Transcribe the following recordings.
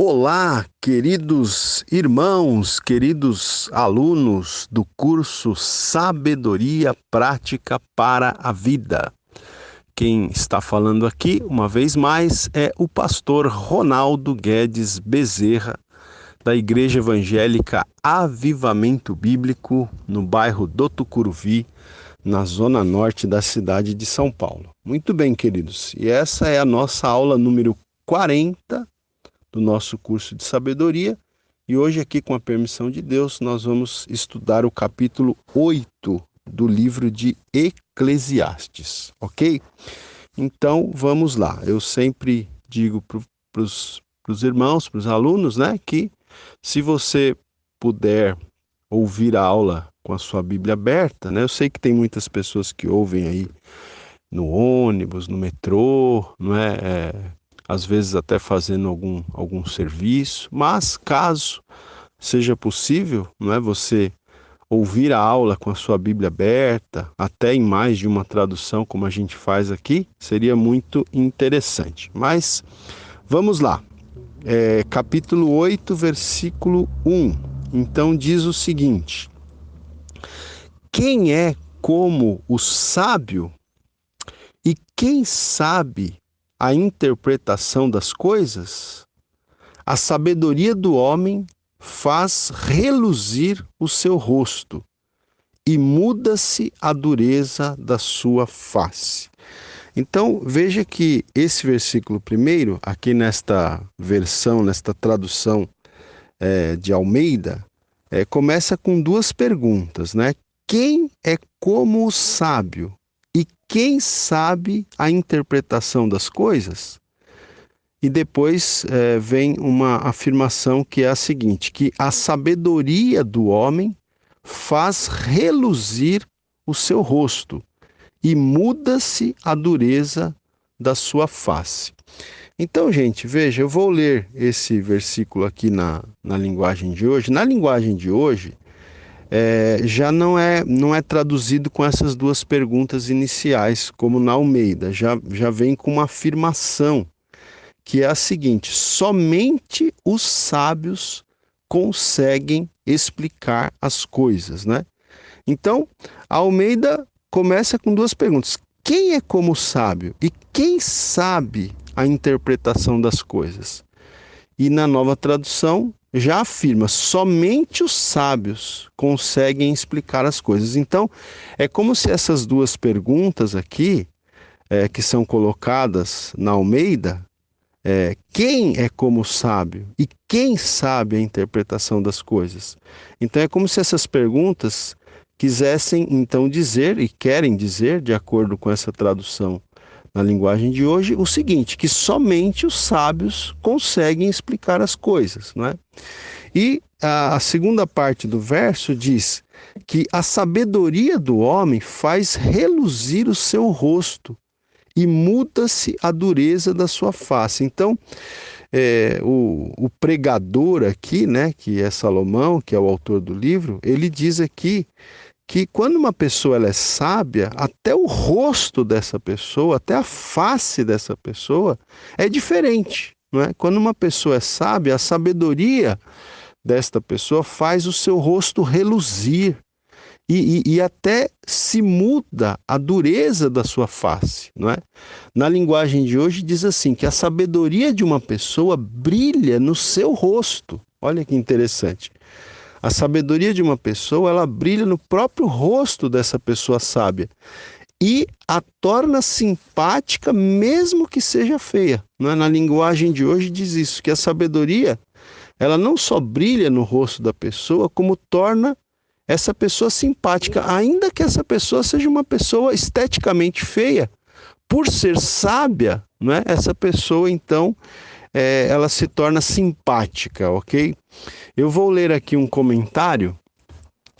Olá, queridos irmãos, queridos alunos do curso Sabedoria Prática para a Vida. Quem está falando aqui, uma vez mais, é o pastor Ronaldo Guedes Bezerra, da Igreja Evangélica Avivamento Bíblico, no bairro do Tucuruvi, na zona norte da cidade de São Paulo. Muito bem, queridos, e essa é a nossa aula número 40 do nosso curso de sabedoria, e hoje aqui, com a permissão de Deus, nós vamos estudar o capítulo 8 do livro de Eclesiastes, ok? Então, vamos lá. Eu sempre digo para os irmãos, para os alunos, né, que se você puder ouvir a aula com a sua Bíblia aberta, né, eu sei que tem muitas pessoas que ouvem aí no ônibus, no metrô, não é? Às vezes até fazendo algum serviço, mas caso seja possível, não é, você ouvir a aula com a sua Bíblia aberta, até em mais de uma tradução, como a gente faz aqui, seria muito interessante. Mas vamos lá, capítulo 8, versículo 1. Então diz o seguinte: quem é como o sábio e quem sabe a interpretação das coisas? A sabedoria do homem faz reluzir o seu rosto e muda-se a dureza da sua face. Então, veja que esse versículo primeiro, aqui nesta versão, nesta tradução de Almeida, começa com duas perguntas, né? Quem é como o sábio? E quem sabe a interpretação das coisas? E depois vem uma afirmação que é a seguinte, que a sabedoria do homem faz reluzir o seu rosto e muda-se a dureza da sua face. Então, gente, veja, eu vou ler esse versículo aqui na linguagem de hoje. Na linguagem de hoje, já não é traduzido com essas duas perguntas iniciais, como na Almeida, já vem com uma afirmação, que é a seguinte: somente os sábios conseguem explicar as coisas, né? Então, a Almeida começa com duas perguntas: quem é como sábio e quem sabe a interpretação das coisas? E na Nova Tradução já afirma: somente os sábios conseguem explicar as coisas. Então, é como se essas duas perguntas aqui, que são colocadas na Almeida, quem é como sábio e quem sabe a interpretação das coisas? Então é como se essas perguntas quisessem então dizer, e querem dizer, de acordo com essa tradução na linguagem de hoje, o seguinte: que somente os sábios conseguem explicar as coisas, não é? E a segunda parte do verso diz que a sabedoria do homem faz reluzir o seu rosto e muda-se a dureza da sua face. Então, o pregador aqui, né, que é Salomão, que é o autor do livro, ele diz aqui que quando uma pessoa ela é sábia, até o rosto dessa pessoa, até a face dessa pessoa é diferente, não é? Quando uma pessoa é sábia, a sabedoria desta pessoa faz o seu rosto reluzir, e até se muda a dureza da sua face, não é? Na linguagem de hoje diz assim, que a sabedoria de uma pessoa brilha no seu rosto. Olha que interessante. A sabedoria de uma pessoa, ela brilha no próprio rosto dessa pessoa sábia e a torna simpática mesmo que seja feia, não é? Na linguagem de hoje diz isso, que a sabedoria, ela não só brilha no rosto da pessoa, como torna essa pessoa simpática, ainda que essa pessoa seja uma pessoa esteticamente feia. Por ser sábia, não é? Essa pessoa, então, ela se torna simpática, ok? Eu vou ler aqui um comentário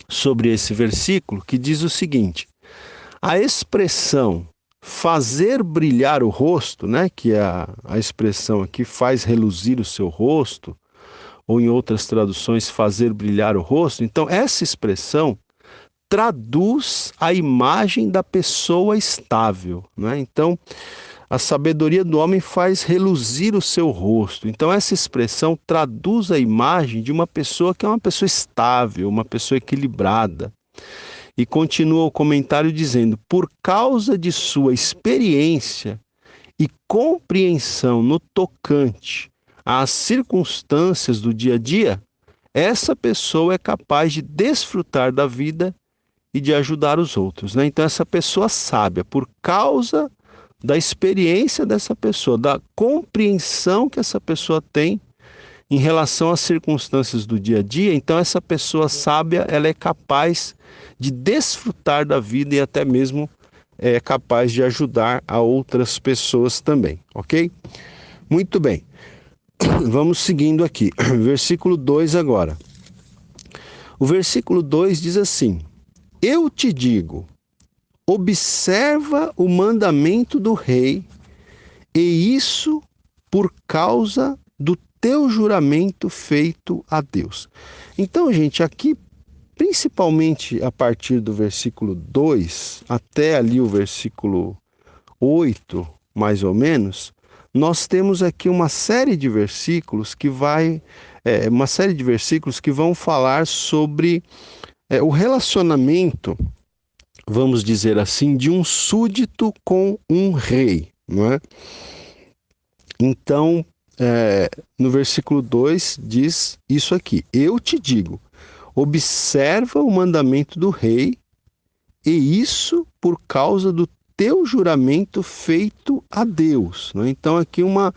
sobre esse versículo que diz o seguinte: a expressão fazer brilhar o rosto, né, que é a expressão aqui, faz reluzir o seu rosto, ou em outras traduções, fazer brilhar o rosto. Então, essa expressão traduz a imagem da pessoa estável, né? Então, A sabedoria do homem faz reluzir o seu rosto. Então essa expressão traduz a imagem de uma pessoa que é uma pessoa estável, uma pessoa equilibrada. E continua o comentário dizendo: por causa de sua experiência e compreensão no tocante às circunstâncias do dia a dia, essa pessoa é capaz de desfrutar da vida e de ajudar os outros, né? Então essa pessoa sábia, por causa da experiência dessa pessoa, da compreensão que essa pessoa tem em relação às circunstâncias do dia a dia, então essa pessoa sábia, ela é capaz de desfrutar da vida e até mesmo é capaz de ajudar a outras pessoas também, ok? Muito bem, vamos seguindo aqui, versículo 2 agora. O versículo 2 diz assim: eu te digo, observa o mandamento do rei, e isso por causa do teu juramento feito a Deus. Então, gente, aqui, principalmente a partir do versículo 2 até ali o versículo 8, mais ou menos, nós temos aqui uma série de versículos que vão falar sobre o relacionamento, vamos dizer assim, de um súdito com um rei, não é? Então, no versículo 2 diz isso aqui: eu te digo, observa o mandamento do rei, e isso por causa do teu juramento feito a Deus, não é? Então aqui uma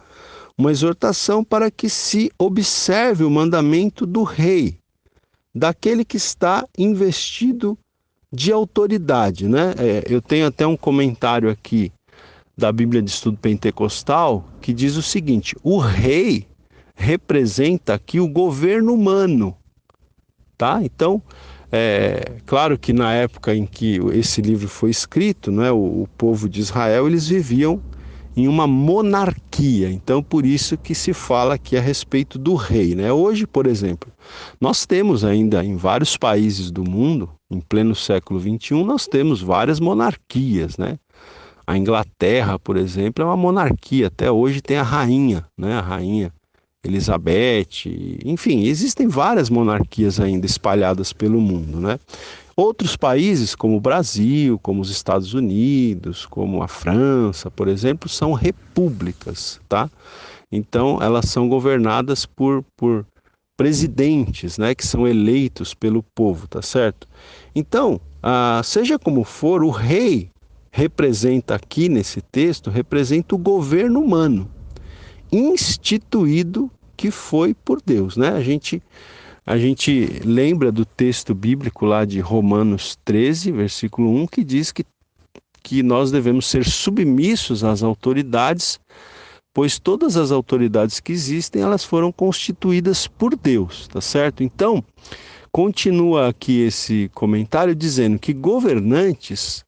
exortação para que se observe o mandamento do rei, daquele que está investido de autoridade, né? Eu tenho até um comentário aqui da Bíblia de Estudo Pentecostal que diz o seguinte: o rei representa aqui o governo humano, tá? Então, claro que na época em que esse livro foi escrito, né, o povo de Israel, eles viviam em uma monarquia, então por isso que se fala aqui a respeito do rei, né? Hoje, por exemplo, nós temos ainda em vários países do mundo, em pleno século XXI, nós temos várias monarquias, né? A Inglaterra, por exemplo, é uma monarquia, até hoje tem a rainha, né? A rainha Elizabeth, enfim, existem várias monarquias ainda espalhadas pelo mundo, né? Outros países, como o Brasil, como os Estados Unidos, como a França, por exemplo, são repúblicas, tá? Então, elas são governadas por presidentes, né, que são eleitos pelo povo, tá certo? Então, seja como for, o rei representa aqui nesse texto, representa o governo humano, instituído que foi por Deus, né? A gente lembra do texto bíblico lá de Romanos 13, versículo 1, que diz que nós devemos ser submissos às autoridades, pois todas as autoridades que existem, elas foram constituídas por Deus, tá certo? Então, continua aqui esse comentário dizendo que governantes,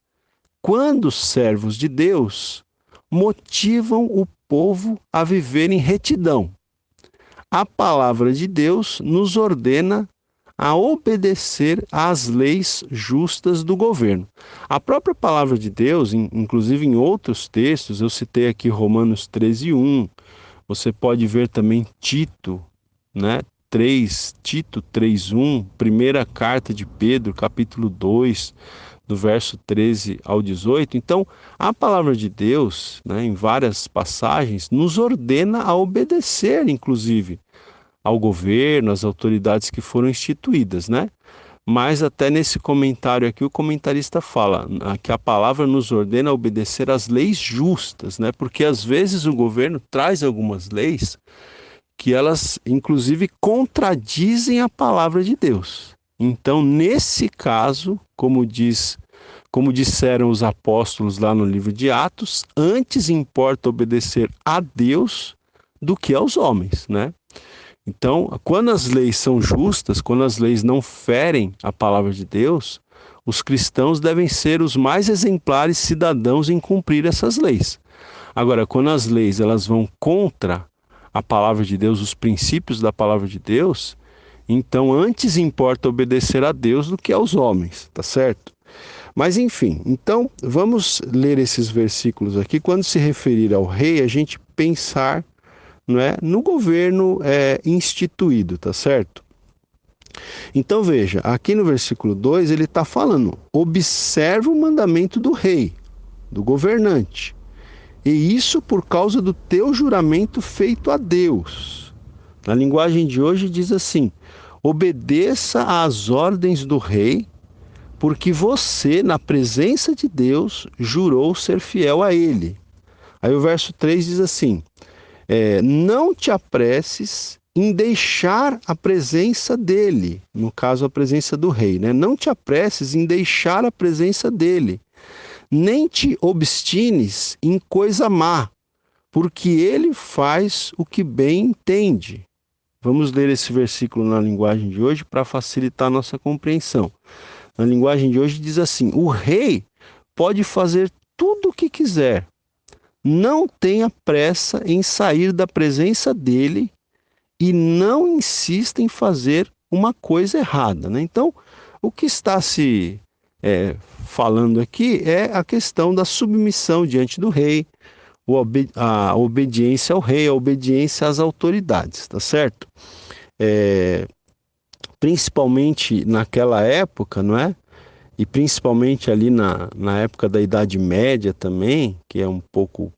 quando servos de Deus, motivam o povo a viver em retidão. A palavra de Deus nos ordena a obedecer às leis justas do governo. A própria palavra de Deus, inclusive em outros textos, eu citei aqui Romanos 13:1, você pode ver também Tito, né? Tito 3:1, primeira carta de Pedro, capítulo 2, do verso 13 ao 18. Então, a palavra de Deus, né, em várias passagens, nos ordena a obedecer, inclusive, ao governo, às autoridades que foram instituídas, né? Mas até nesse comentário aqui, o comentarista fala que a palavra nos ordena a obedecer às leis justas, né? Porque às vezes o governo traz algumas leis que elas, inclusive, contradizem a palavra de Deus. Então, nesse caso, como disseram os apóstolos lá no livro de Atos, antes importa obedecer a Deus do que aos homens, né? Então, quando as leis são justas, quando as leis não ferem a palavra de Deus, os cristãos devem ser os mais exemplares cidadãos em cumprir essas leis. Agora, quando as leis elas vão contra a palavra de Deus, os princípios da palavra de Deus, então antes importa obedecer a Deus do que aos homens, tá certo? Mas enfim, então vamos ler esses versículos aqui. Quando se referir ao rei, a gente pensar, não é, no governo instituído, tá certo? Então veja, aqui no versículo 2 ele está falando: observa o mandamento do rei, do governante, e isso por causa do teu juramento feito a Deus. Na linguagem de hoje diz assim: obedeça às ordens do rei, porque você, na presença de Deus, jurou ser fiel a ele. Aí o verso 3 diz assim: não te apresses em deixar a presença dele, no caso a presença do rei, né? Não te apresses em deixar a presença dele, nem te obstines em coisa má, porque ele faz o que bem entende. Vamos ler esse versículo na linguagem de hoje para facilitar a nossa compreensão. Na linguagem de hoje diz assim: o rei pode fazer tudo o que quiser. Não tenha pressa em sair da presença dele e não insista em fazer uma coisa errada, né? Então, o que está se falando aqui é a questão da submissão diante do rei, a obediência ao rei, a obediência às autoridades, tá certo? Principalmente naquela época, não é? E principalmente ali na época da Idade Média também, que é um pouco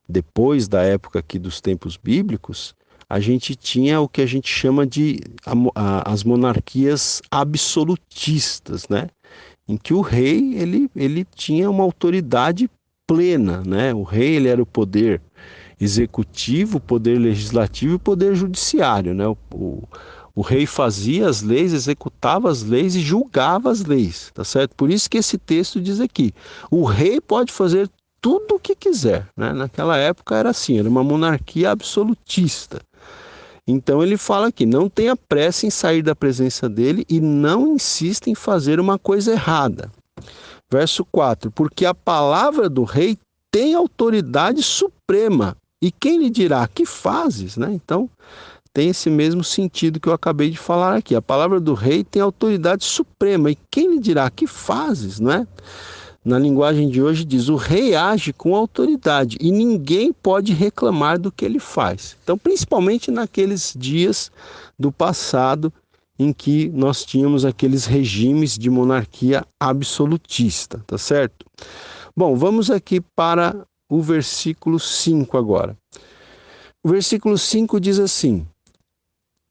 depois da época aqui dos tempos bíblicos, a gente tinha o que a gente chama de as monarquias absolutistas, né? Em que o rei ele tinha uma autoridade plena, né? O rei ele era o poder executivo, o poder legislativo e o poder judiciário, né? O rei fazia as leis, executava as leis e julgava as leis, tá certo? Por isso que esse texto diz aqui: o rei pode fazer tudo o que quiser, né? Naquela época era assim, era uma monarquia absolutista. Então ele fala aqui: não tenha pressa em sair da presença dele e não insista em fazer uma coisa errada. Verso 4: porque a palavra do rei tem autoridade suprema, e quem lhe dirá que fazes, né? Então tem esse mesmo sentido que eu acabei de falar aqui. A palavra do rei tem autoridade suprema, e quem lhe dirá que fazes, não é? Na linguagem de hoje diz: o rei age com autoridade e ninguém pode reclamar do que ele faz. Então, principalmente naqueles dias do passado em que nós tínhamos aqueles regimes de monarquia absolutista, tá certo? Bom, vamos aqui para o versículo 5 agora. O versículo 5 diz assim: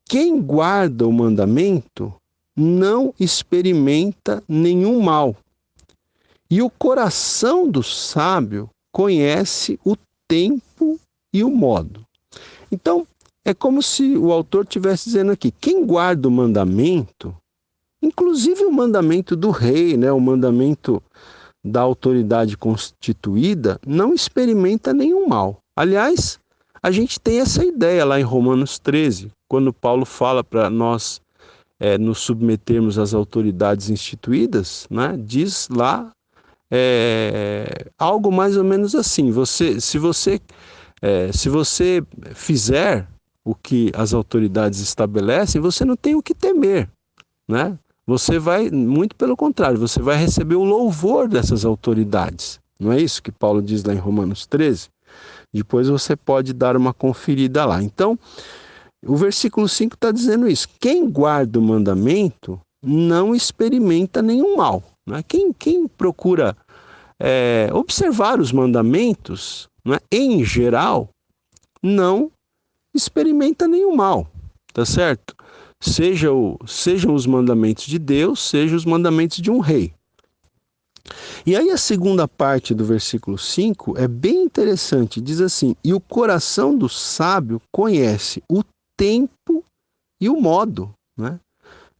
quem guarda o mandamento não experimenta nenhum mal, e o coração do sábio conhece o tempo e o modo. Então, é como se o autor estivesse dizendo aqui: quem guarda o mandamento, inclusive o mandamento do rei, né, o mandamento da autoridade constituída, não experimenta nenhum mal. Aliás, a gente tem essa ideia lá em Romanos 13, quando Paulo fala para nós nos submetermos às autoridades instituídas, né, diz lá algo mais ou menos assim: se você fizer o que as autoridades estabelecem, você não tem o que temer, né? Você vai, muito pelo contrário, você vai receber o louvor dessas autoridades. Não é isso que Paulo diz lá em Romanos 13? Depois você pode dar uma conferida lá. Então, o versículo 5 está dizendo isso: quem guarda o mandamento não experimenta nenhum mal. Né? Quem procura observar os mandamentos, né, em geral, não experimenta nenhum mal, tá certo? Sejam os mandamentos de Deus, sejam os mandamentos de um rei. E aí a segunda parte do versículo 5 é bem interessante, diz assim: e o coração do sábio conhece o tempo e o modo, né?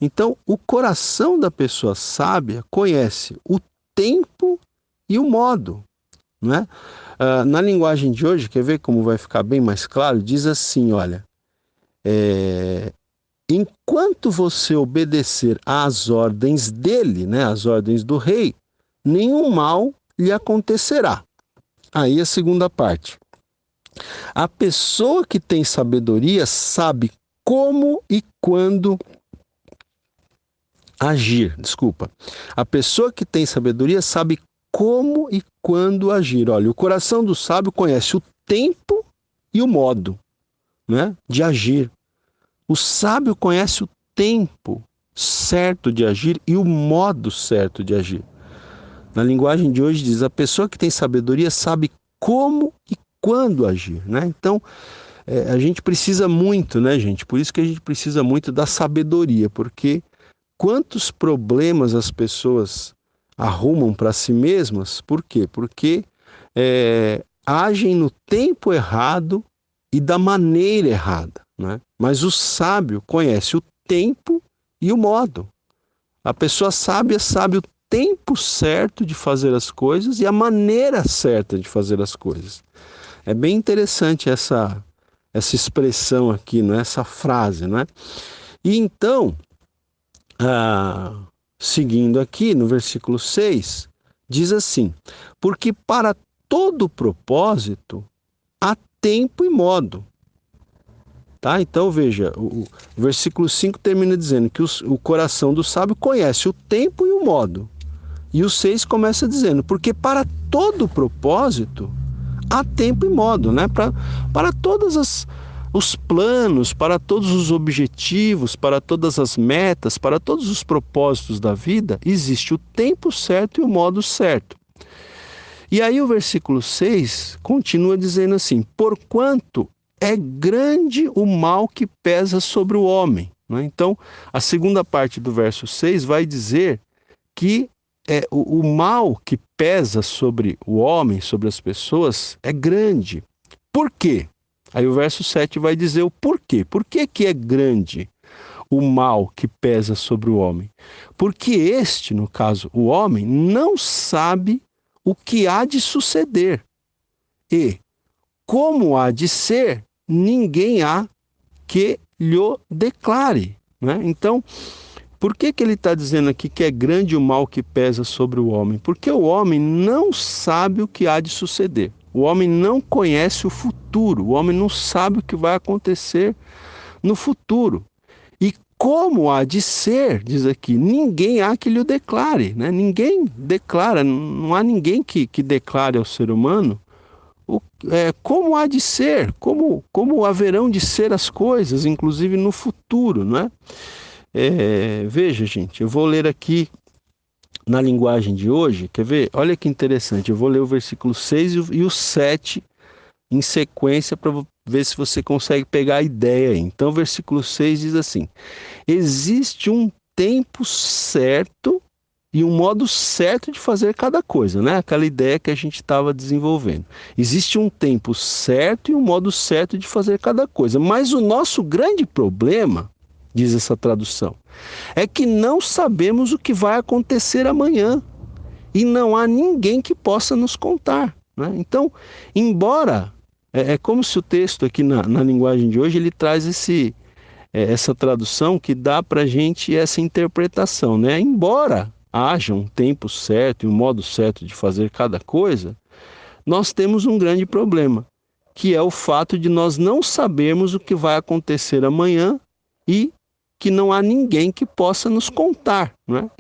Então, o coração da pessoa sábia conhece o tempo e o modo, né? Na linguagem de hoje, quer ver como vai ficar bem mais claro? Diz assim, olha: enquanto você obedecer às ordens dele, né, às ordens do rei, nenhum mal lhe acontecerá. Aí a segunda parte: a pessoa que tem sabedoria sabe como e quando agir, desculpa. A pessoa que tem sabedoria sabe como e quando agir. Olha, o coração do sábio conhece o tempo e o modo, né, de agir. O sábio conhece o tempo certo de agir e o modo certo de agir. Na linguagem de hoje diz, a pessoa que tem sabedoria sabe como e quando agir, né? Então, a gente precisa muito, né, gente? Por isso que a gente precisa muito da sabedoria, porque quantos problemas as pessoas arrumam para si mesmas? Por quê? Porque agem no tempo errado e da maneira errada, né? Mas o sábio conhece o tempo e o modo. A pessoa sábia sabe o tempo certo de fazer as coisas e a maneira certa de fazer as coisas. É bem interessante essa expressão aqui, né? Essa frase, né? E então, seguindo aqui no versículo 6, diz assim: porque para todo propósito há tempo e modo. Tá? Então veja, o versículo 5 termina dizendo que o coração do sábio conhece o tempo e o modo. E o 6 começa dizendo, porque para todo propósito há tempo e modo, né? Para todos os planos, para todos os objetivos, para todas as metas, para todos os propósitos da vida, existe o tempo certo e o modo certo. E aí o versículo 6 continua dizendo assim, porquanto é grande o mal que pesa sobre o homem, né? Então, a segunda parte do verso 6 vai dizer que o mal que pesa sobre o homem, sobre as pessoas, é grande. Por quê? Aí o verso 7 vai dizer o porquê. Por que que é grande o mal que pesa sobre o homem? Porque este, no caso, o homem, não sabe o que há de suceder. E, como há de ser, ninguém há que lhe declare, né? Então, por que que ele está dizendo aqui que é grande o mal que pesa sobre o homem? Porque o homem não sabe o que há de suceder. O homem não conhece o futuro. O homem não sabe o que vai acontecer no futuro. E como há de ser, diz aqui, ninguém há que lhe declare, né? Ninguém declara, não há ninguém que declare ao ser humano como há de ser, como haverão de ser as coisas, inclusive no futuro, não é? Veja, gente, eu vou ler aqui na linguagem de hoje, quer ver? Olha que interessante, eu vou ler o versículo 6 e o 7 em sequência para ver se você consegue pegar a ideia aí. Então, o versículo 6 diz assim: existe um tempo certo e um modo certo de fazer cada coisa, né? Aquela ideia que a gente estava desenvolvendo. Existe um tempo certo e um modo certo de fazer cada coisa. Mas o nosso grande problema, diz essa tradução, é que não sabemos o que vai acontecer amanhã e não há ninguém que possa nos contar, né? Então, embora é como se o texto aqui na linguagem de hoje ele traz essa tradução que dá para a gente essa interpretação, né? Embora haja um tempo certo e um modo certo de fazer cada coisa, nós temos um grande problema, que é o fato de nós não sabermos o que vai acontecer amanhã e que não há ninguém que possa nos contar, né?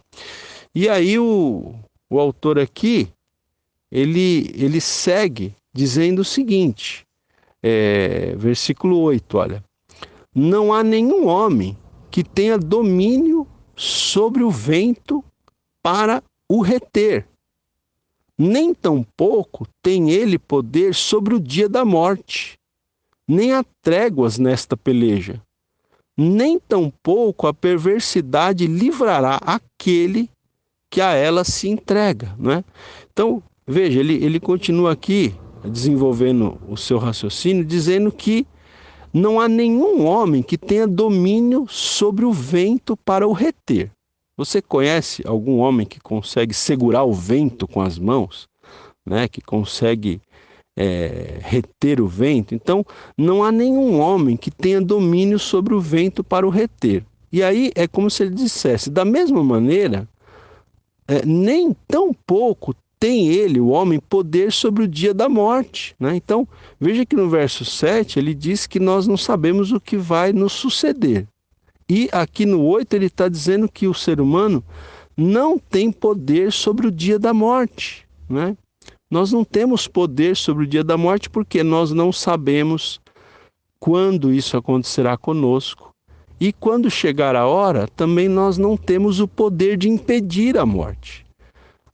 E aí o autor aqui, ele segue dizendo o seguinte, versículo 8, olha: não há nenhum homem que tenha domínio sobre o vento para o reter, nem tampouco tem ele poder sobre o dia da morte, nem há tréguas nesta peleja, nem tampouco a perversidade livrará aquele que a ela se entrega, né? Então, veja, ele continua aqui desenvolvendo o seu raciocínio, dizendo que não há nenhum homem que tenha domínio sobre o vento para o reter. Você conhece algum homem que consegue segurar o vento com as mãos, né? Que consegue reter o vento? Então, não há nenhum homem que tenha domínio sobre o vento para o reter. E aí é como se ele dissesse, da mesma maneira, nem tão pouco tem ele, o homem, poder sobre o dia da morte, né? Então, veja que no verso 7 ele diz que nós não sabemos o que vai nos suceder. E aqui no 8 ele está dizendo que o ser humano não tem poder sobre o dia da morte, né? Nós não temos poder sobre o dia da morte porque nós não sabemos quando isso acontecerá conosco. E quando chegar a hora, também nós não temos o poder de impedir a morte.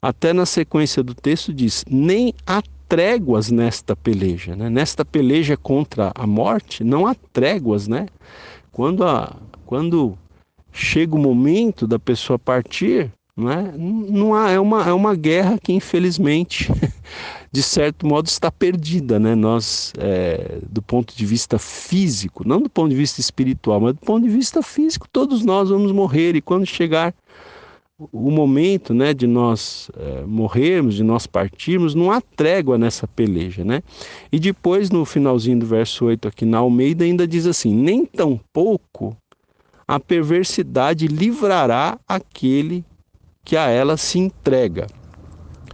Até na sequência do texto diz, nem há tréguas nesta peleja, né? Nesta peleja contra a morte, não há tréguas, né? Quando chega o momento da pessoa partir, não há, é uma guerra que infelizmente, de certo modo, está perdida, né? Nós, do ponto de vista físico, não do ponto de vista espiritual, mas do ponto de vista físico, todos nós vamos morrer, e quando chegar o momento, né, de nós morrermos, de nós partirmos, não há trégua nessa peleja, né? E depois, no finalzinho do verso 8 aqui na Almeida, ainda diz assim, nem tampouco a perversidade livrará aquele que a ela se entrega.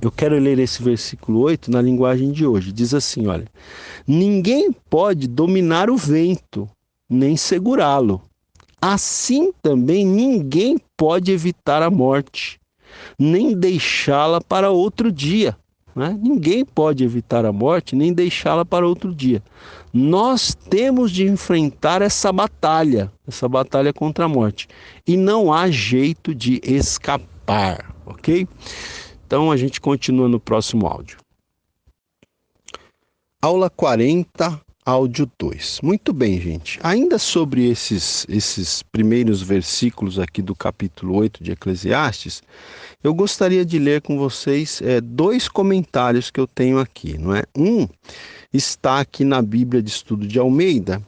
Eu quero ler esse versículo 8 na linguagem de hoje. Diz assim, olha, ninguém pode dominar o vento, nem segurá-lo. Assim também ninguém pode evitar a morte, nem deixá-la para outro dia. Né? Ninguém pode evitar a morte, nem deixá-la para outro dia. Nós temos de enfrentar essa batalha contra a morte. E não há jeito de escapar, ok? Então a gente continua no próximo áudio. Aula 40, áudio 2. Muito bem, gente. Ainda sobre esses primeiros versículos aqui do capítulo 8 de Eclesiastes, eu gostaria de ler com vocês dois comentários que eu tenho aqui, não é? Um está aqui na Bíblia de Estudo de Almeida,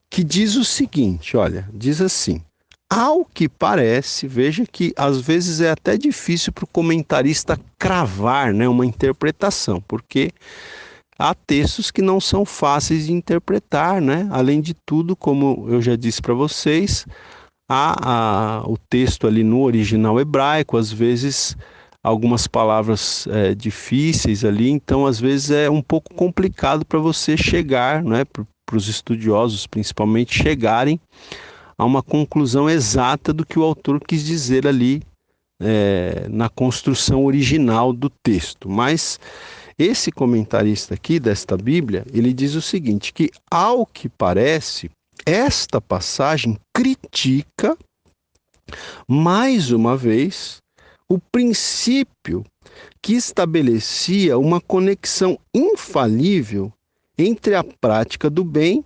que diz o seguinte, olha, diz assim, ao que parece, veja que às vezes é até difícil para o comentarista cravar, né, uma interpretação, porque há textos que não são fáceis de interpretar, né? Além de tudo, como eu já disse para vocês, há o texto ali no original hebraico, às vezes algumas palavras difíceis ali, então às vezes é um pouco complicado para você chegar, né, para os estudiosos principalmente, chegarem a uma conclusão exata do que o autor quis dizer ali na construção original do texto. Mas esse comentarista aqui desta Bíblia, ele diz o seguinte, que ao que parece, esta passagem critica, mais uma vez, o princípio que estabelecia uma conexão infalível entre a prática do bem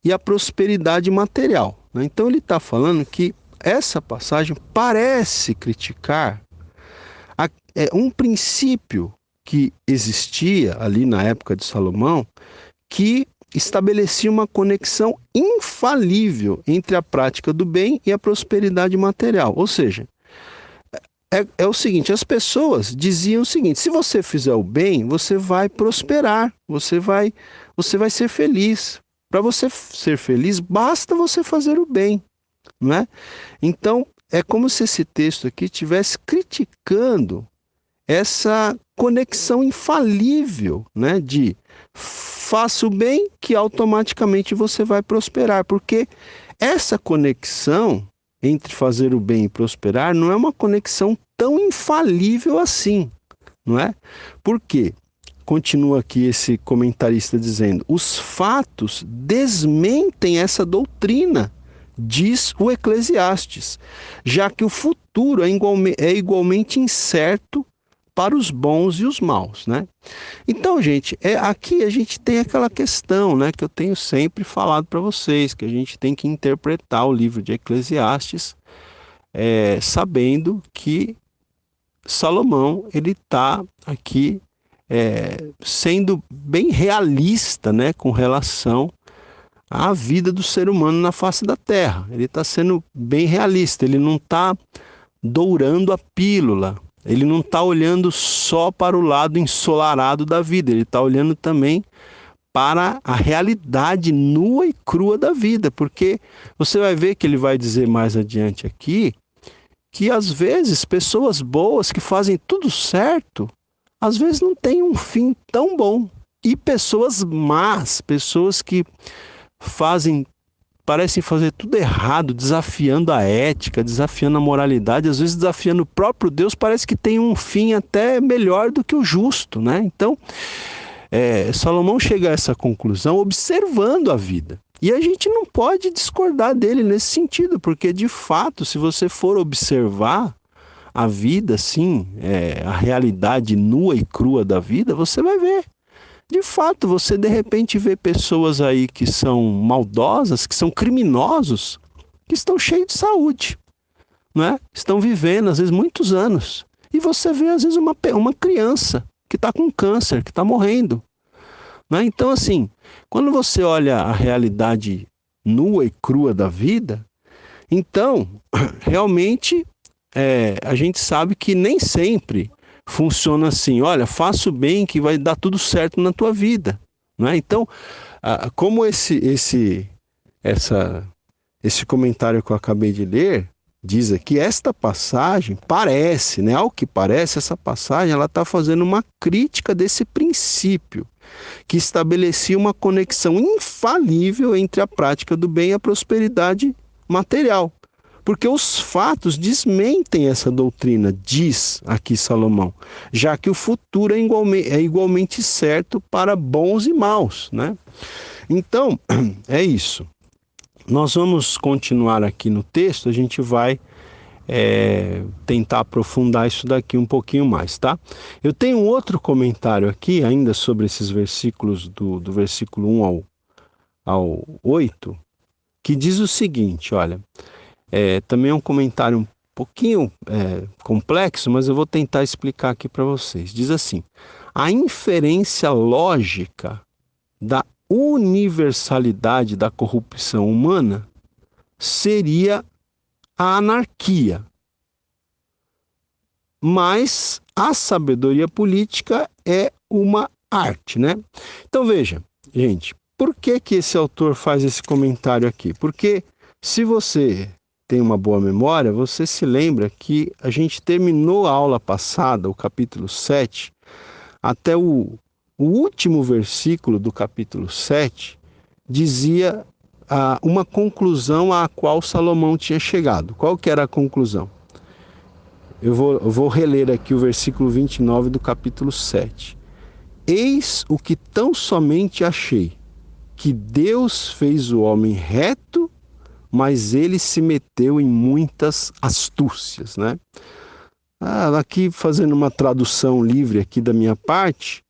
e a prosperidade material. Então ele está falando que essa passagem parece criticar um princípio que existia ali na época de Salomão, que estabelecia uma conexão infalível entre a prática do bem e a prosperidade material. Ou seja, é o seguinte, as pessoas diziam o seguinte, se você fizer o bem, você vai prosperar, você vai ser feliz. Para você ser feliz, basta você fazer o bem, não é? Então, é como se esse texto aqui estivesse criticando essa conexão infalível, né, de faça o bem que automaticamente você vai prosperar, porque essa conexão entre fazer o bem e prosperar não é uma conexão tão infalível assim, não é? Por quê? Continua aqui esse comentarista dizendo, os fatos desmentem essa doutrina, diz o Eclesiastes, já que o futuro é igualmente incerto para os bons e os maus, né? Então, gente, aqui a gente tem aquela questão, né, que eu tenho sempre falado para vocês, que a gente tem que interpretar o livro de Eclesiastes sabendo que Salomão, ele está aqui sendo bem realista, né, com relação à vida do ser humano na face da terra. Ele está sendo bem realista, ele não está dourando a pílula, ele não está olhando só para o lado ensolarado da vida, ele está olhando também para a realidade nua e crua da vida, porque você vai ver que ele vai dizer mais adiante aqui, que às vezes pessoas boas que fazem tudo certo, às vezes não têm um fim tão bom. E pessoas más, pessoas que fazem parecem fazer tudo errado, desafiando a ética, desafiando a moralidade, às vezes desafiando o próprio Deus, parece que tem um fim até melhor do que o justo, né? Então, Salomão chega a essa conclusão observando a vida. E a gente não pode discordar dele nesse sentido, porque de fato, se você for observar a vida, assim, a realidade nua e crua da vida, você vai ver. De fato, você de repente vê pessoas aí que são maldosas, que são criminosos, que estão cheios de saúde, né? Estão vivendo, às vezes, muitos anos. E você vê, às vezes, uma criança que está com câncer, que está morrendo, né? Então, assim, quando você olha a realidade nua e crua da vida, então, realmente, a gente sabe que nem sempre funciona assim, olha, faça o bem que vai dar tudo certo na tua vida, né? Então, como esse comentário que eu acabei de ler diz aqui, esta passagem parece, né? Ao que parece, essa passagem ela está fazendo uma crítica desse princípio que estabelecia uma conexão infalível entre a prática do bem e a prosperidade material. Porque os fatos desmentem essa doutrina, diz aqui Salomão, já que o futuro é igualmente certo para bons e maus, né? Então, é isso. Nós vamos continuar aqui no texto, a gente vai tentar aprofundar isso daqui um pouquinho mais, tá? Eu tenho um outro comentário aqui, ainda sobre esses versículos, do versículo 1 ao 8, que diz o seguinte, olha... também é um comentário um pouquinho complexo, mas eu vou tentar explicar aqui para vocês. Diz assim, a inferência lógica da universalidade da corrupção humana seria a anarquia. Mas a sabedoria política é uma arte, né? Então veja, gente, por que esse autor faz esse comentário aqui? Porque se você tem uma boa memória, você se lembra que a gente terminou a aula passada, o capítulo 7, até o último versículo do capítulo 7, dizia uma conclusão à qual Salomão tinha chegado. Qual que era a conclusão? Eu vou reler aqui o versículo 29 do capítulo 7. Eis o que tão somente achei, que Deus fez o homem reto, mas ele se meteu em muitas astúcias, né? Aqui, fazendo uma tradução livre aqui da minha parte,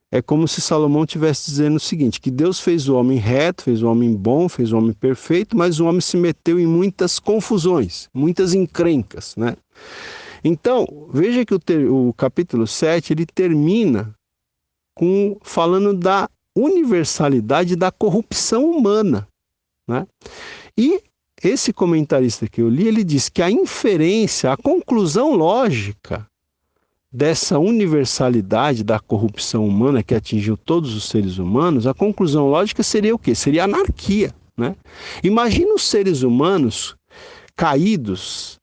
é como se Salomão estivesse dizendo o seguinte, que Deus fez o homem reto, fez o homem bom, fez o homem perfeito, mas o homem se meteu em muitas confusões, muitas encrencas, né? Então, veja que o capítulo 7, ele termina falando da universalidade da corrupção humana, né? E esse comentarista que eu li, ele diz que a inferência, a conclusão lógica dessa universalidade da corrupção humana que atingiu todos os seres humanos, a conclusão lógica seria o quê? Seria a anarquia, né? Imagina os seres humanos caídos,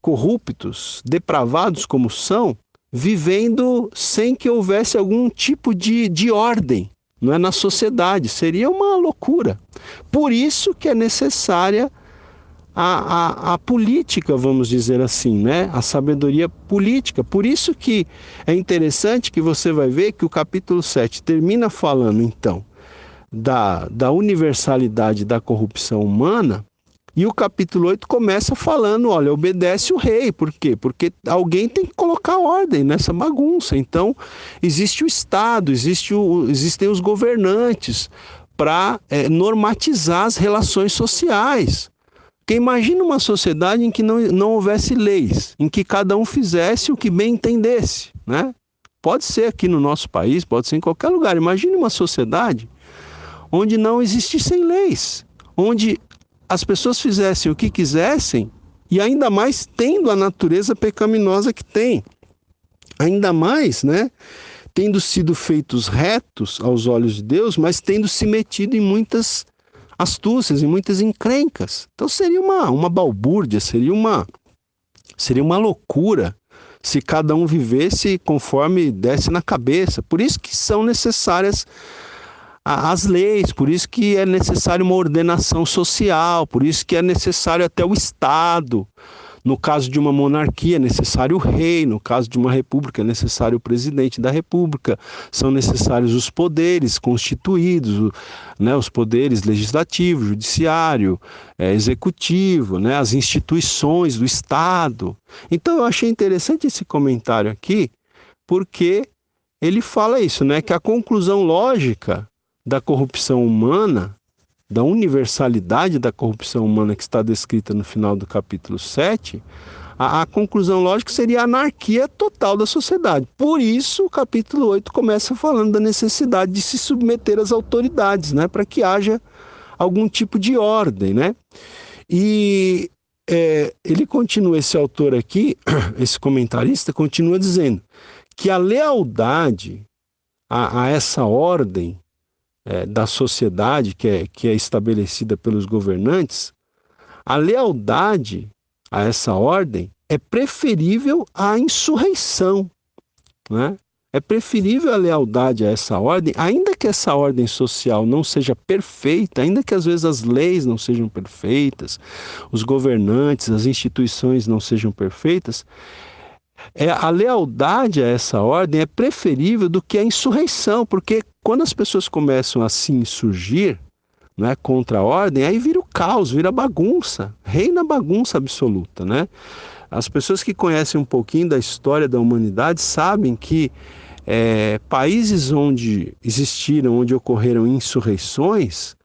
corruptos, depravados como são, vivendo sem que houvesse algum tipo de ordem, não é, na sociedade. Seria uma loucura. Por isso que é necessária a política, vamos dizer assim, né? A sabedoria política. Por isso que é interessante que você vai ver que o capítulo 7 termina falando, então, da universalidade da corrupção humana, e o capítulo 8 começa falando, olha, obedece o rei. Por quê? Porque alguém tem que colocar ordem nessa bagunça. Então, existe o Estado, existem os governantes para normatizar as relações sociais. Porque imagina uma sociedade em que não houvesse leis, em que cada um fizesse o que bem entendesse, né? Pode ser aqui no nosso país, pode ser em qualquer lugar. Imagine uma sociedade onde não existissem leis, onde as pessoas fizessem o que quisessem, e ainda mais tendo a natureza pecaminosa que tem. Ainda mais, né? Tendo sido feitos retos aos olhos de Deus, mas tendo se metido em muitas astúcias, em muitas encrencas. Então seria uma balbúrdia, seria uma loucura se cada um vivesse conforme desse na cabeça. Por isso que são necessárias as leis, por isso que é necessário uma ordenação social, por isso que é necessário até o Estado. No caso de uma monarquia, é necessário o rei, no caso de uma república, é necessário o presidente da república, são necessários os poderes constituídos, né, os poderes legislativo, judiciário, executivo, né, as instituições do Estado. Então eu achei interessante esse comentário aqui, porque ele fala isso, né, que a conclusão lógica da corrupção humana, da universalidade da corrupção humana que está descrita no final do capítulo 7, a conclusão lógica seria a anarquia total da sociedade. Por isso, o capítulo 8 começa falando da necessidade de se submeter às autoridades, né, para que haja algum tipo de ordem, né? E ele continua, esse autor aqui, esse comentarista, continua dizendo que a lealdade a essa ordem da sociedade que é estabelecida pelos governantes, a lealdade a essa ordem é preferível à insurreição, né? É preferível a lealdade a essa ordem, ainda que essa ordem social não seja perfeita, ainda que às vezes as leis não sejam perfeitas, os governantes, as instituições não sejam perfeitas, a lealdade a essa ordem é preferível do que a insurreição, porque quando as pessoas começam a se insurgir, né, contra a ordem, aí vira o caos, vira bagunça, reina bagunça absoluta, né? As pessoas que conhecem um pouquinho da história da humanidade sabem que países onde existiram, onde ocorreram insurreições,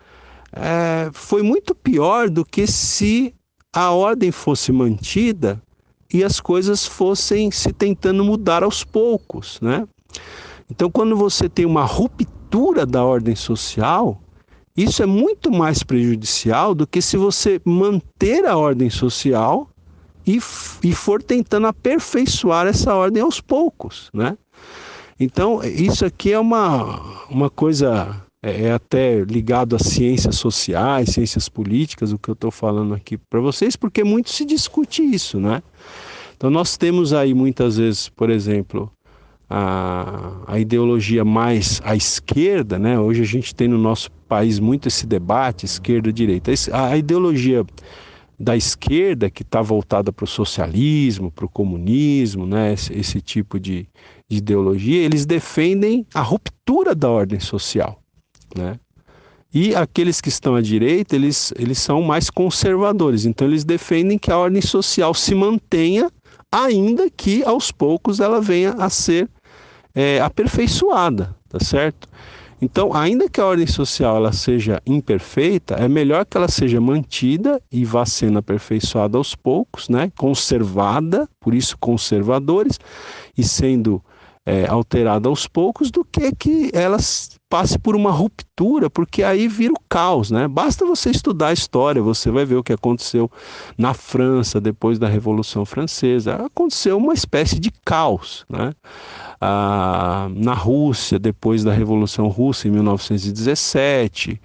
foi muito pior do que se a ordem fosse mantida e as coisas fossem se tentando mudar aos poucos, né? Então, quando você tem uma ruptura da ordem social, isso é muito mais prejudicial do que se você manter a ordem social e for tentando aperfeiçoar essa ordem aos poucos, né? Então, isso aqui é uma coisa, até ligado às ciências sociais, ciências políticas, o que eu estou falando aqui para vocês, porque muito se discute isso, né? Então, nós temos aí muitas vezes, por exemplo, a ideologia mais à esquerda, né? Hoje a gente tem no nosso país muito esse debate, esquerda-direita. A ideologia da esquerda, que está voltada para o socialismo, para o comunismo, né? Esse tipo de ideologia, eles defendem a ruptura da ordem social, né? E aqueles que estão à direita, eles são mais conservadores, então eles defendem que a ordem social se mantenha, ainda que aos poucos ela venha a ser aperfeiçoada, tá certo? Então, ainda que a ordem social ela seja imperfeita, é melhor que ela seja mantida e vá sendo aperfeiçoada aos poucos, né? Conservada, por isso conservadores, e sendo alterada aos poucos, do que ela passe por uma ruptura, porque aí vira o caos, né? Basta você estudar a história, você vai ver o que aconteceu na França depois da Revolução Francesa. Aconteceu uma espécie de caos, né? Na Rússia, depois da Revolução Russa, em 1917,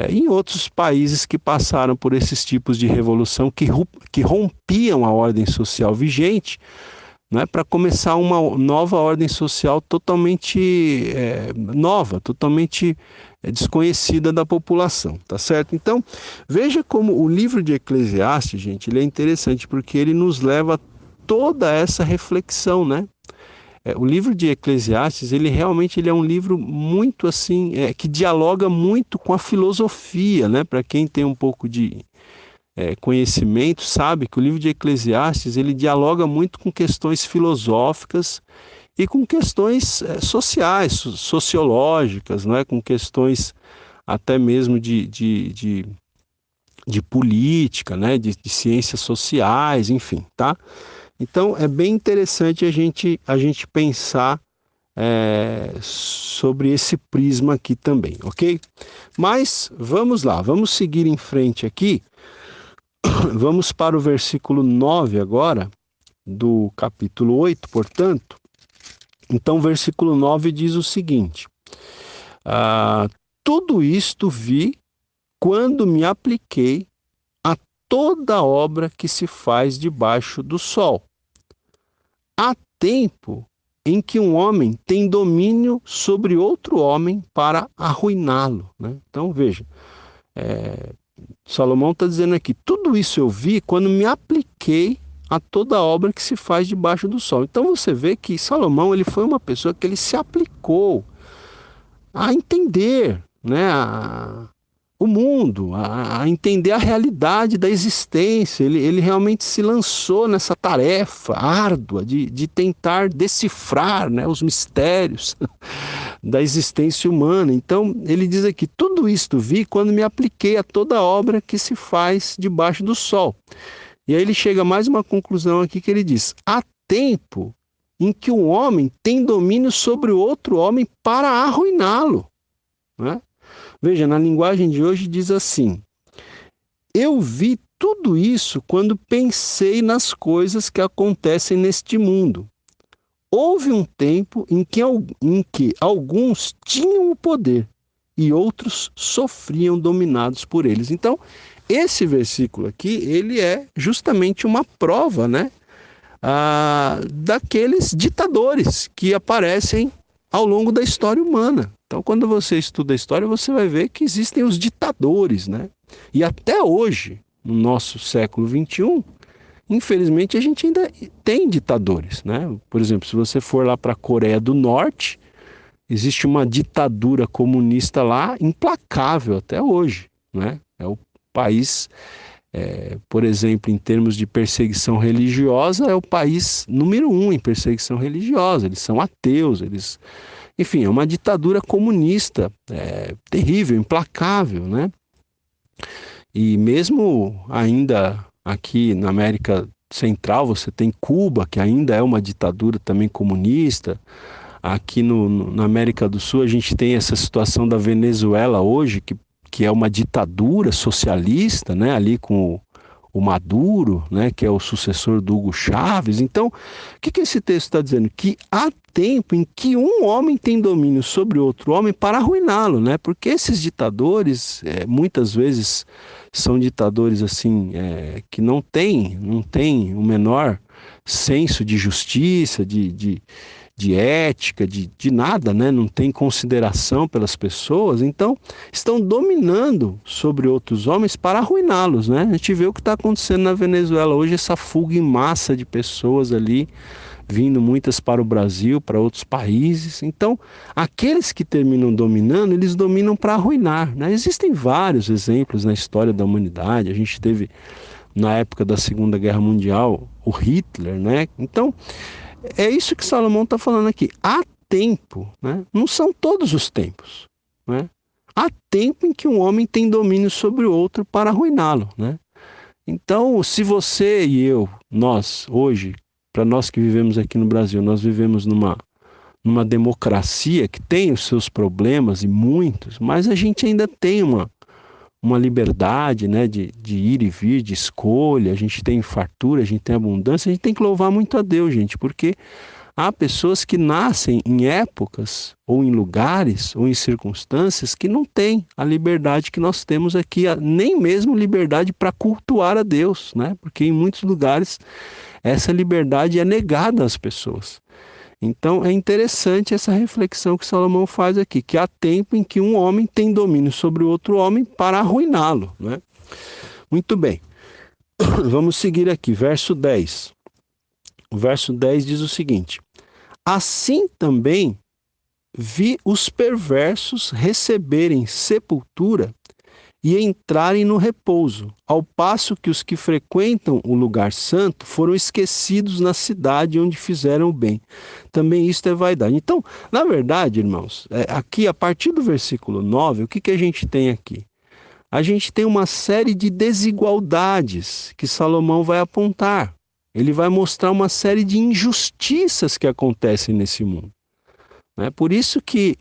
em outros países que passaram por esses tipos de revolução que rompiam a ordem social vigente, né, para começar uma nova ordem social totalmente nova, totalmente desconhecida da população, tá certo? Então, veja como o livro de Eclesiastes, gente, ele é interessante porque ele nos leva a toda essa reflexão, né? O livro de Eclesiastes, ele realmente é um livro muito assim, que dialoga muito com a filosofia, né? Para quem tem um pouco de conhecimento, sabe que o livro de Eclesiastes, ele dialoga muito com questões filosóficas e com questões sociais, sociológicas, não é? Com questões até mesmo de política, né? De ciências sociais, enfim, tá? Então, é bem interessante a gente pensar sobre esse prisma aqui também, ok? Mas, vamos lá, vamos seguir em frente aqui. Vamos para o versículo 9 agora, do capítulo 8, portanto. Então, o versículo 9 diz o seguinte: tudo isto vi quando me apliquei a toda obra que se faz debaixo do sol. Há tempo em que um homem tem domínio sobre outro homem para arruiná-lo, né? Então veja, Salomão está dizendo aqui, tudo isso eu vi quando me apliquei a toda a obra que se faz debaixo do sol. Então você vê que Salomão ele foi uma pessoa que ele se aplicou a entender, né, o mundo, a entender a realidade da existência. Ele realmente se lançou nessa tarefa árdua de tentar decifrar, né, os mistérios da existência humana. Então ele diz aqui, tudo isto vi quando me apliquei a toda a obra que se faz debaixo do sol. E aí ele chega a mais uma conclusão aqui que ele diz, há tempo em que um homem tem domínio sobre o outro homem para arruiná-lo, né? Veja, na linguagem de hoje diz assim, eu vi tudo isso quando pensei nas coisas que acontecem neste mundo. Houve um tempo em que alguns tinham o poder e outros sofriam dominados por eles. Então, esse versículo aqui, ele é justamente uma prova, né, daqueles ditadores que aparecem ao longo da história humana. Então, quando você estuda a história, você vai ver que existem os ditadores, né? E até hoje, no nosso século XXI, infelizmente, a gente ainda tem ditadores, né? Por exemplo, se você for lá para a Coreia do Norte, existe uma ditadura comunista lá implacável até hoje, né? É o país, por exemplo, em termos de perseguição religiosa, é o país número 1 em perseguição religiosa. Eles são ateus, enfim, é uma ditadura comunista, terrível, implacável, né? E mesmo ainda aqui na América Central, você tem Cuba, que ainda é uma ditadura também comunista. Aqui na América do Sul, a gente tem essa situação da Venezuela hoje, que é uma ditadura socialista, né? Ali com o Maduro, né, que é o sucessor do Hugo Chávez. Então, o que esse texto está dizendo? Que há tempo em que um homem tem domínio sobre outro homem para arruiná-lo, né? Porque esses ditadores, muitas vezes, são ditadores assim, que não têm o menor senso de justiça, de ética, de nada, né? Não tem consideração pelas pessoas, então estão dominando sobre outros homens para arruiná-los, né? A gente vê o que está acontecendo na Venezuela hoje, essa fuga em massa de pessoas ali, vindo muitas para o Brasil, para outros países. Então, aqueles que terminam dominando, eles dominam para arruinar, né? Existem vários exemplos na história da humanidade. A gente teve, na época da Segunda Guerra Mundial, o Hitler, né? Então, é isso que Salomão está falando aqui. Há tempo, né? Não são todos os tempos, né? Há tempo em que um homem tem domínio sobre o outro para arruiná-lo, né? Então, se você e eu, nós, hoje, para nós que vivemos aqui no Brasil, nós vivemos numa democracia que tem os seus problemas, e muitos, mas a gente ainda tem uma liberdade, né, de ir e vir, de escolha. A gente tem fartura, a gente tem abundância. A gente tem que louvar muito a Deus, gente, porque há pessoas que nascem em épocas, ou em lugares, ou em circunstâncias que não têm a liberdade que nós temos aqui, nem mesmo liberdade para cultuar a Deus, né? Porque em muitos lugares essa liberdade é negada às pessoas. Então é interessante essa reflexão que Salomão faz aqui, que há tempo em que um homem tem domínio sobre o outro homem para arruiná-lo, né? Muito bem, vamos seguir aqui, verso 10. O verso 10 diz o seguinte: assim também vi os perversos receberem sepultura e entrarem no repouso, ao passo que os que frequentam o lugar santo foram esquecidos na cidade onde fizeram o bem. Também isto é vaidade. Então, na verdade, irmãos, aqui a partir do versículo 9, o que a gente tem aqui? A gente tem uma série de desigualdades que Salomão vai apontar. Ele vai mostrar uma série de injustiças que acontecem nesse mundo, né? Por isso que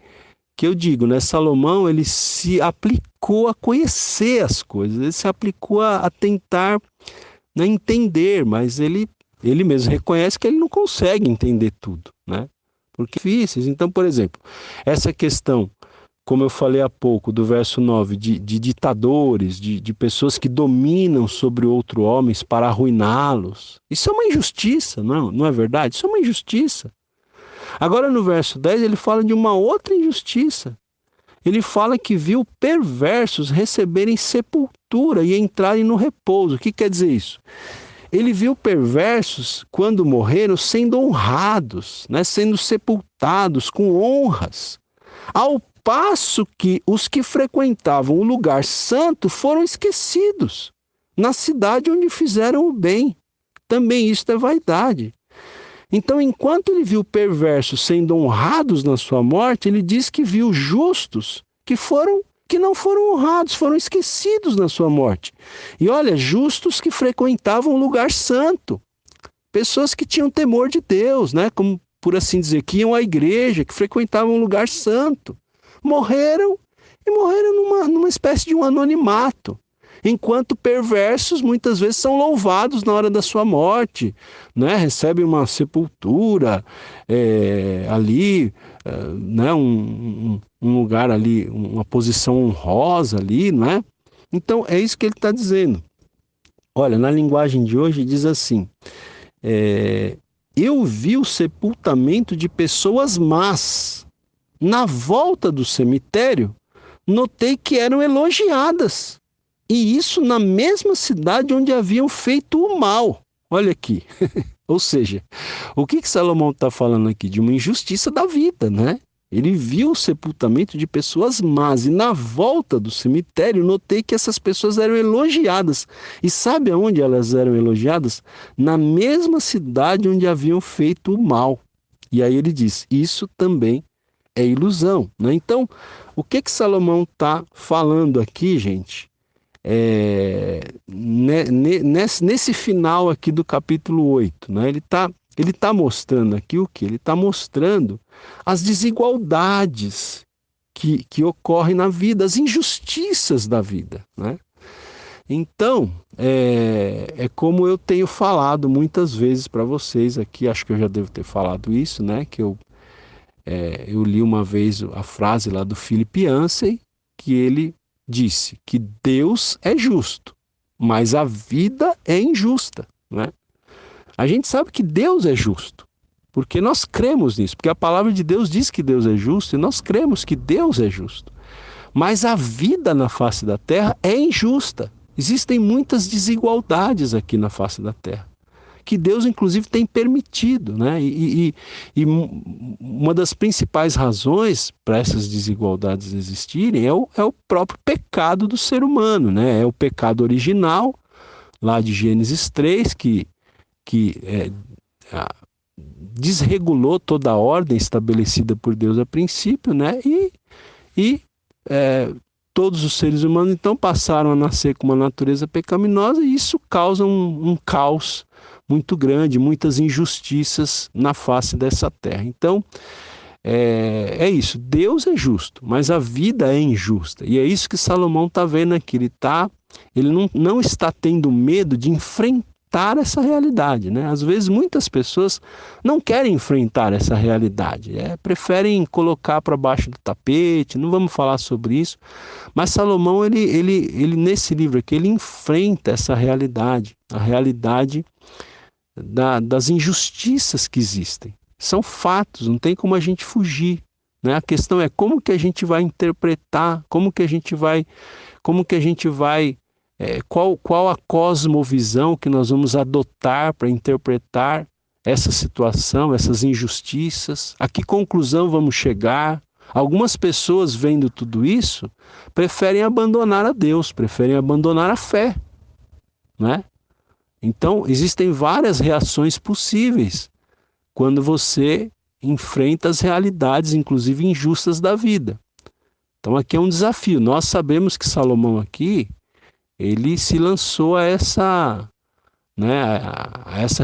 eu digo, né, Salomão, ele se aplicou a conhecer as coisas, ele se aplicou a tentar, né, entender, mas ele mesmo reconhece que ele não consegue entender tudo, né? Porque é difíceis. Então, por exemplo, essa questão, como eu falei há pouco, do verso 9, de ditadores, de pessoas que dominam sobre outros homens para arruiná-los, isso é uma injustiça, não é verdade? Isso é uma injustiça. Agora no verso 10 ele fala de uma outra injustiça. Ele fala que viu perversos receberem sepultura e entrarem no repouso. O que quer dizer isso? Ele viu perversos, quando morreram, sendo honrados, né? Sendo sepultados com honras. Ao passo que os que frequentavam o lugar santo foram esquecidos na cidade onde fizeram o bem. Também isto é vaidade. Então, enquanto ele viu perversos sendo honrados na sua morte, ele diz que viu justos que não foram honrados, foram esquecidos na sua morte. E olha, justos que frequentavam o lugar santo, pessoas que tinham temor de Deus, né? Como por assim dizer, que iam à igreja, que frequentavam um lugar santo, morreram e morreram numa espécie de um anonimato. Enquanto perversos muitas vezes são louvados na hora da sua morte, né? Recebem uma sepultura ali, né? um lugar ali, uma posição honrosa ali, né? Então é isso que ele está dizendo. Olha, na linguagem de hoje diz assim: eu vi o sepultamento de pessoas más. Na volta do cemitério, notei que eram elogiadas. E isso na mesma cidade onde haviam feito o mal. Olha aqui. Ou seja, o que Salomão está falando aqui? De uma injustiça da vida, né? Ele viu o sepultamento de pessoas más e na volta do cemitério notei que essas pessoas eram elogiadas. E sabe aonde elas eram elogiadas? Na mesma cidade onde haviam feito o mal. E aí ele diz, isso também é ilusão, né? Então, o que Salomão está falando aqui, gente? Nesse final aqui do capítulo 8, né? Ele tá mostrando aqui o que? Ele está mostrando as desigualdades que ocorrem na vida, as injustiças da vida, né? Então, é como eu tenho falado muitas vezes para vocês aqui, acho que eu já devo ter falado isso, né? Que eu li uma vez a frase lá do Philip Yancey, que ele disse que Deus é justo, mas a vida é injusta, né? A gente sabe que Deus é justo, porque nós cremos nisso, porque a palavra de Deus diz que Deus é justo e nós cremos que Deus é justo. Mas a vida na face da terra é injusta. Existem muitas desigualdades aqui na face da terra, que Deus inclusive tem permitido, né? E uma das principais razões para essas desigualdades existirem é o próprio pecado do ser humano, né? É o pecado original, lá de Gênesis 3, que desregulou toda a ordem estabelecida por Deus a princípio, né? E todos os seres humanos então passaram a nascer com uma natureza pecaminosa e isso causa um caos muito grande, muitas injustiças na face dessa terra. Então, é isso, Deus é justo, mas a vida é injusta. E é isso que Salomão está vendo aqui, ele não está tendo medo de enfrentar essa realidade, né? Às vezes muitas pessoas não querem enfrentar essa realidade, preferem colocar para baixo do tapete, não vamos falar sobre isso, mas Salomão, ele nesse livro aqui, ele enfrenta essa realidade, a realidade das injustiças que existem. São fatos, não tem como a gente fugir, né? A questão é como que a gente vai interpretar, qual a cosmovisão que nós vamos adotar para interpretar essa situação, essas injustiças, a que conclusão vamos chegar. Algumas pessoas, vendo tudo isso, preferem abandonar a Deus, preferem abandonar a fé, né? Então, existem várias reações possíveis quando você enfrenta as realidades, inclusive injustas da vida. Então, aqui é um desafio. Nós sabemos que Salomão aqui, ele se lançou a essa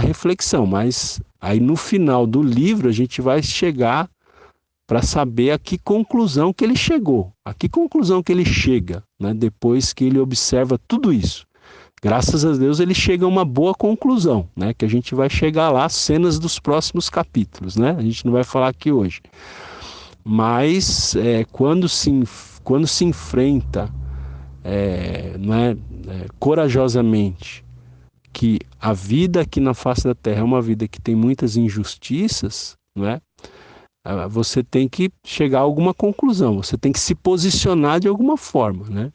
reflexão, mas aí no final do livro a gente vai chegar para saber a que conclusão que ele chegou, a que conclusão que ele chega, né, depois que ele observa tudo isso. Graças a Deus ele chega a uma boa conclusão, né? Que a gente vai chegar lá, cenas dos próximos capítulos, né? A gente não vai falar aqui hoje. Mas quando se enfrenta corajosamente que a vida aqui na face da terra é uma vida que tem muitas injustiças, né? você tem que chegar a alguma conclusão, você tem que se posicionar de alguma forma, né?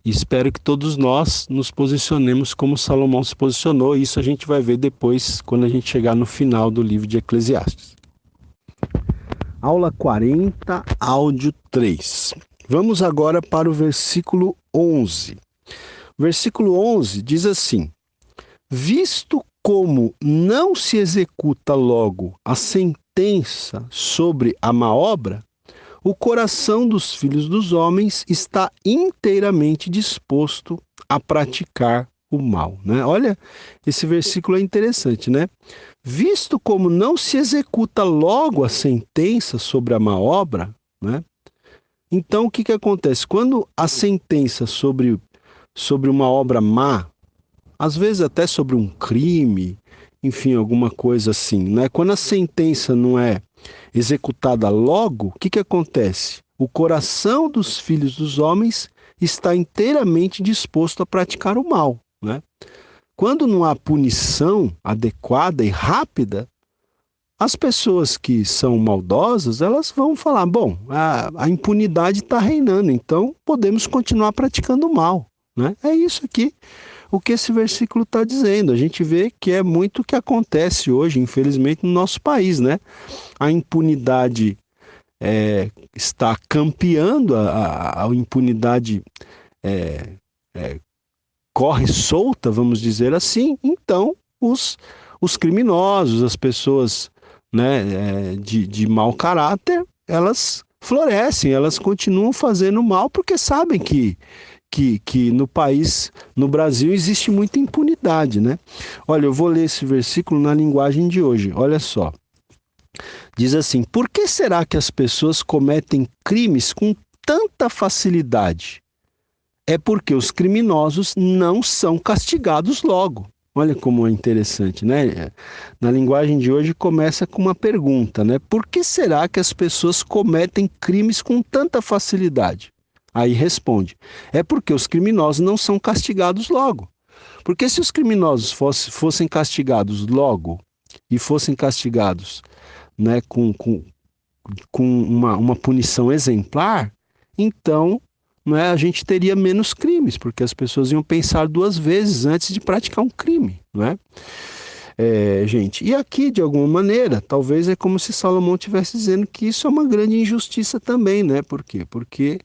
E espero que todos nós nos posicionemos como Salomão se posicionou, e isso a gente vai ver depois, quando a gente chegar no final do livro de Eclesiastes. Aula 40, áudio 3. Vamos agora para o versículo 11. O versículo 11 diz assim: visto como não se executa logo a sentença sobre a má obra, o coração dos filhos dos homens está inteiramente disposto a praticar o mal, né? Olha, esse versículo é interessante, né? Visto como não se executa logo a sentença sobre a má obra, né? Então, o que acontece? Quando a sentença sobre uma obra má, às vezes até sobre um crime, enfim, alguma coisa assim, né? Quando a sentença não é executada logo, o que acontece? O coração dos filhos dos homens está inteiramente disposto a praticar o mal, né? Quando não há punição adequada e rápida, as pessoas que são maldosas, elas vão falar, bom, a impunidade está reinando, então podemos continuar praticando o mal, né? É isso aqui, o que esse versículo está dizendo. A gente vê que é muito o que acontece hoje, infelizmente, no nosso país, né? A impunidade está campeando, a impunidade corre solta, vamos dizer assim. Então os criminosos, as pessoas, né, de mau caráter, elas florescem, elas continuam fazendo mal porque sabem que no país, no Brasil, existe muita impunidade, né? Olha, eu vou ler esse versículo na linguagem de hoje, olha só. Diz assim: por que será que as pessoas cometem crimes com tanta facilidade? É porque os criminosos não são castigados logo. Olha como é interessante, né? Na linguagem de hoje começa com uma pergunta, né? Por que será que as pessoas cometem crimes com tanta facilidade? Aí responde: é porque os criminosos não são castigados logo. Porque se os criminosos fossem castigados logo e fossem castigados, né, com uma punição exemplar, então, né, a gente teria menos crimes, porque as pessoas iam pensar duas vezes antes de praticar um crime, né? Gente, e aqui, de alguma maneira, talvez é como se Salomão estivesse dizendo que isso é uma grande injustiça também, né? Por quê? Porque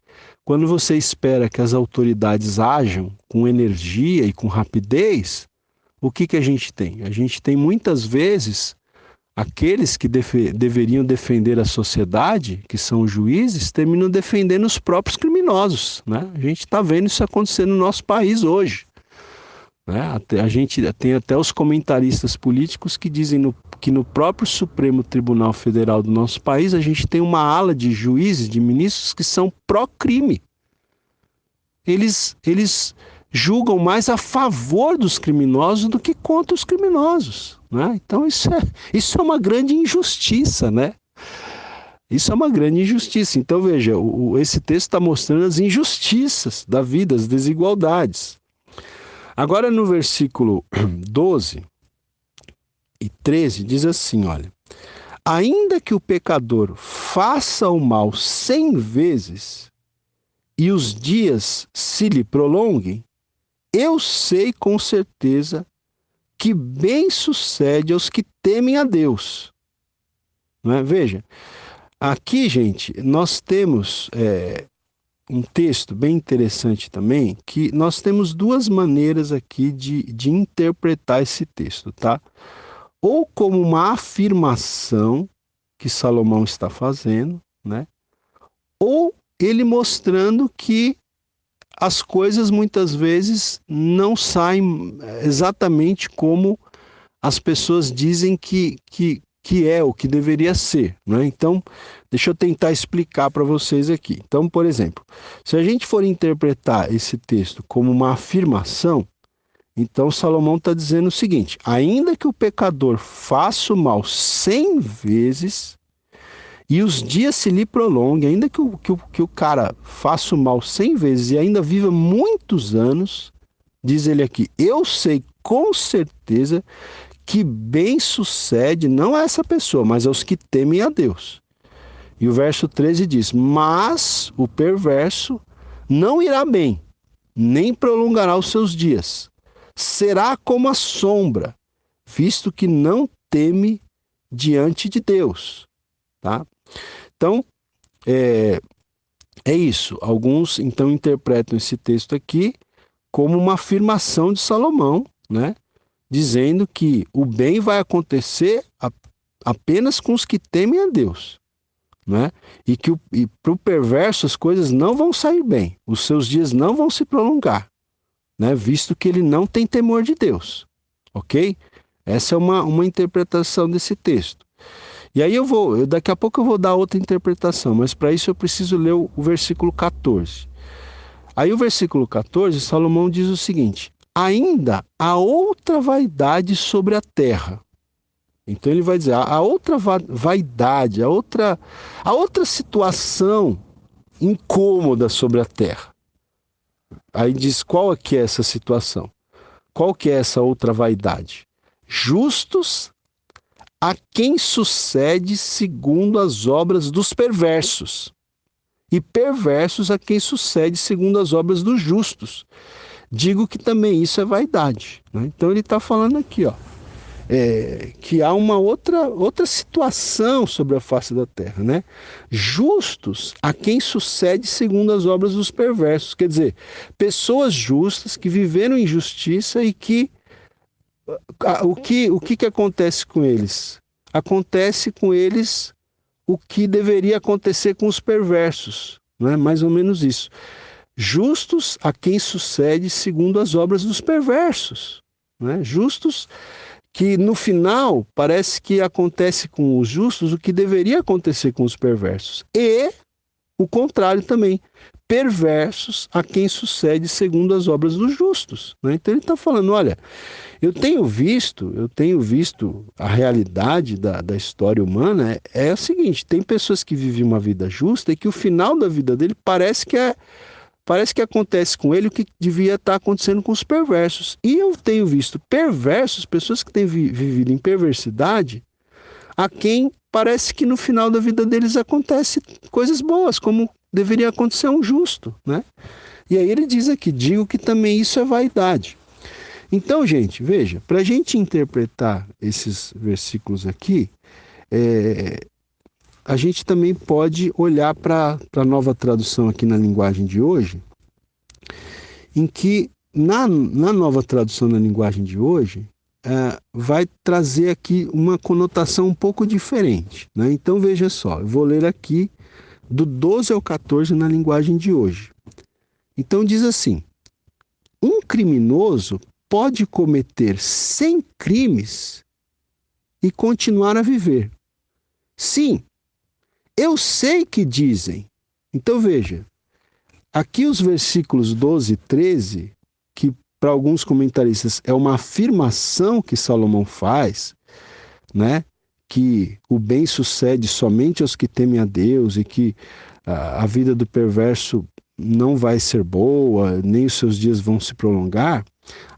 quando você espera que as autoridades ajam com energia e com rapidez, o que a gente tem? A gente tem muitas vezes aqueles que deveriam defender a sociedade, que são os juízes, terminam defendendo os próprios criminosos, né? A gente está vendo isso acontecer no nosso país hoje, né? A gente tem até os comentaristas políticos que dizem que no próprio Supremo Tribunal Federal do nosso país a gente tem uma ala de juízes, de ministros que são pró-crime. Eles julgam mais a favor dos criminosos do que contra os criminosos, né? Então isso é uma grande injustiça, né? Isso é uma grande injustiça. Então veja, esse texto está mostrando as injustiças da vida, as desigualdades. Agora no versículo 12 e 13 diz assim, olha: ainda que o pecador faça o mal 100 vezes e os dias se lhe prolonguem, eu sei com certeza que bem sucede aos que temem a Deus. Não é? Veja, aqui, gente, nós temos um texto bem interessante também, que nós temos duas maneiras aqui de interpretar esse texto, tá? Ou como uma afirmação que Salomão está fazendo, né? Ou ele mostrando que as coisas muitas vezes não saem exatamente como as pessoas dizem que é o que deveria ser, né? Então, deixa eu tentar explicar para vocês aqui. Então, por exemplo, se a gente for interpretar esse texto como uma afirmação, então Salomão está dizendo o seguinte: ainda que o pecador faça o mal 100 vezes e os dias se lhe prolonguem, ainda que o cara faça o mal 100 vezes e ainda viva muitos anos, diz ele aqui, eu sei com certeza que bem sucede não a essa pessoa, mas aos que temem a Deus. E o verso 13 diz: mas o perverso não irá bem, nem prolongará os seus dias. Será como a sombra, visto que não teme diante de Deus. Tá? Então, é isso. Alguns, então, interpretam esse texto aqui como uma afirmação de Salomão, né? Dizendo que o bem vai acontecer apenas com os que temem a Deus, né? E que para o perverso as coisas não vão sair bem, os seus dias não vão se prolongar, né? Visto que ele não tem temor de Deus, ok? Essa é uma interpretação desse texto. E aí daqui a pouco eu vou dar outra interpretação, mas para isso eu preciso ler o versículo 14. Aí o versículo 14, Salomão diz o seguinte: ainda há outra vaidade sobre a terra. Então ele vai dizer, a outra vaidade, a outra situação incômoda sobre a terra. Aí diz, qual é que é essa situação? Qual que é essa outra vaidade? Justos a quem sucede segundo as obras dos perversos, e perversos a quem sucede segundo as obras dos justos. Digo que também isso é vaidade, né? Então ele está falando aqui, que há uma outra situação sobre a face da terra, né? Justos a quem sucede segundo as obras dos perversos. Quer dizer, pessoas justas que viveram em justiça e que o que acontece com eles? Acontece com eles o que deveria acontecer com os perversos, não é? Mais ou menos isso. Justos a quem sucede segundo as obras dos perversos, né? Justos que no final parece que acontece com os justos o que deveria acontecer com os perversos. E o contrário também, perversos a quem sucede segundo as obras dos justos, né? Então ele está falando, olha, eu tenho visto a realidade da história humana é o seguinte: tem pessoas que vivem uma vida justa e que o final da vida dele parece que acontece com ele o que devia estar acontecendo com os perversos. E eu tenho visto perversos, pessoas que têm vivido em perversidade, a quem parece que no final da vida deles acontece coisas boas, como deveria acontecer a um justo, né? E aí ele diz aqui, digo que também isso é vaidade. Então, gente, veja, para a gente interpretar esses versículos aqui, a gente também pode olhar para a nova tradução aqui na linguagem de hoje, em que na nova tradução na linguagem de hoje, vai trazer aqui uma conotação um pouco diferente, né? Então veja só, eu vou ler aqui do 12 ao 14 na linguagem de hoje. Então diz assim: um criminoso pode cometer 100 crimes e continuar a viver. Sim, eu sei que dizem. Então veja, aqui os versículos 12 e 13, que para alguns comentaristas é uma afirmação que Salomão faz, né? Que o bem sucede somente aos que temem a Deus e que a vida do perverso não vai ser boa, nem os seus dias vão se prolongar.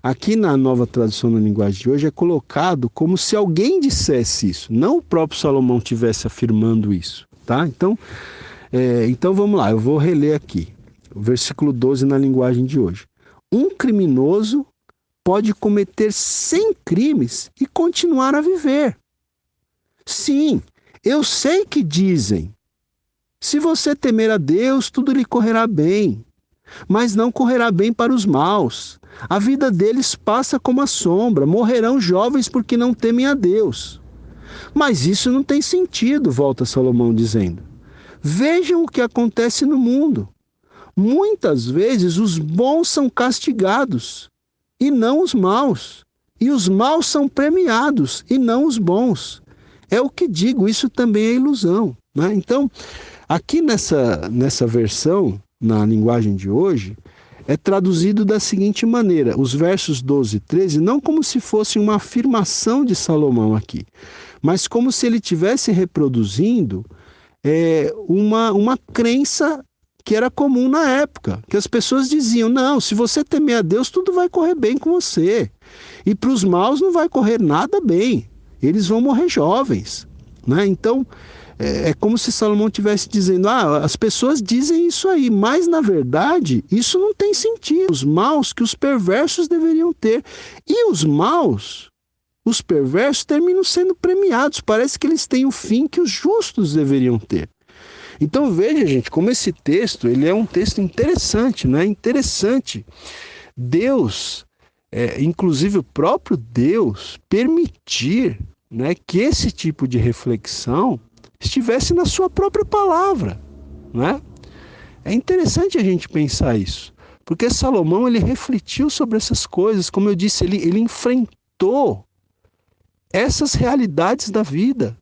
Aqui na nova tradução na linguagem de hoje é colocado como se alguém dissesse isso, não o próprio Salomão estivesse afirmando isso, tá? Então vamos lá, eu vou reler aqui, o versículo 12 na linguagem de hoje. Um criminoso pode cometer 100 crimes e continuar a viver. Sim, eu sei que dizem, se você temer a Deus, tudo lhe correrá bem, mas não correrá bem para os maus. A vida deles passa como a sombra, morrerão jovens porque não temem a Deus. Mas isso não tem sentido, volta Salomão dizendo. Vejam o que acontece no mundo. Muitas vezes os bons são castigados e não os maus. E os maus são premiados e não os bons. É o que digo, isso também é ilusão, né? Então, aqui nessa versão, na linguagem de hoje, é traduzido da seguinte maneira, os versos 12 e 13, não como se fosse uma afirmação de Salomão aqui, mas como se ele estivesse reproduzindo uma crença que era comum na época, que as pessoas diziam, não, se você temer a Deus, tudo vai correr bem com você. E para os maus não vai correr nada bem, eles vão morrer jovens, né? Então, é como se Salomão estivesse dizendo, as pessoas dizem isso aí, mas na verdade, isso não tem sentido. Os maus que os perversos deveriam ter. E os maus, os perversos, terminam sendo premiados. Parece que eles têm o fim que os justos deveriam ter. Então veja, gente, como esse texto, ele é um texto interessante, né? Interessante. Deus, inclusive o próprio Deus, permitir, né, que esse tipo de reflexão estivesse na sua própria palavra, né? É interessante a gente pensar isso, porque Salomão, ele refletiu sobre essas coisas, como eu disse, ele enfrentou essas realidades da vida,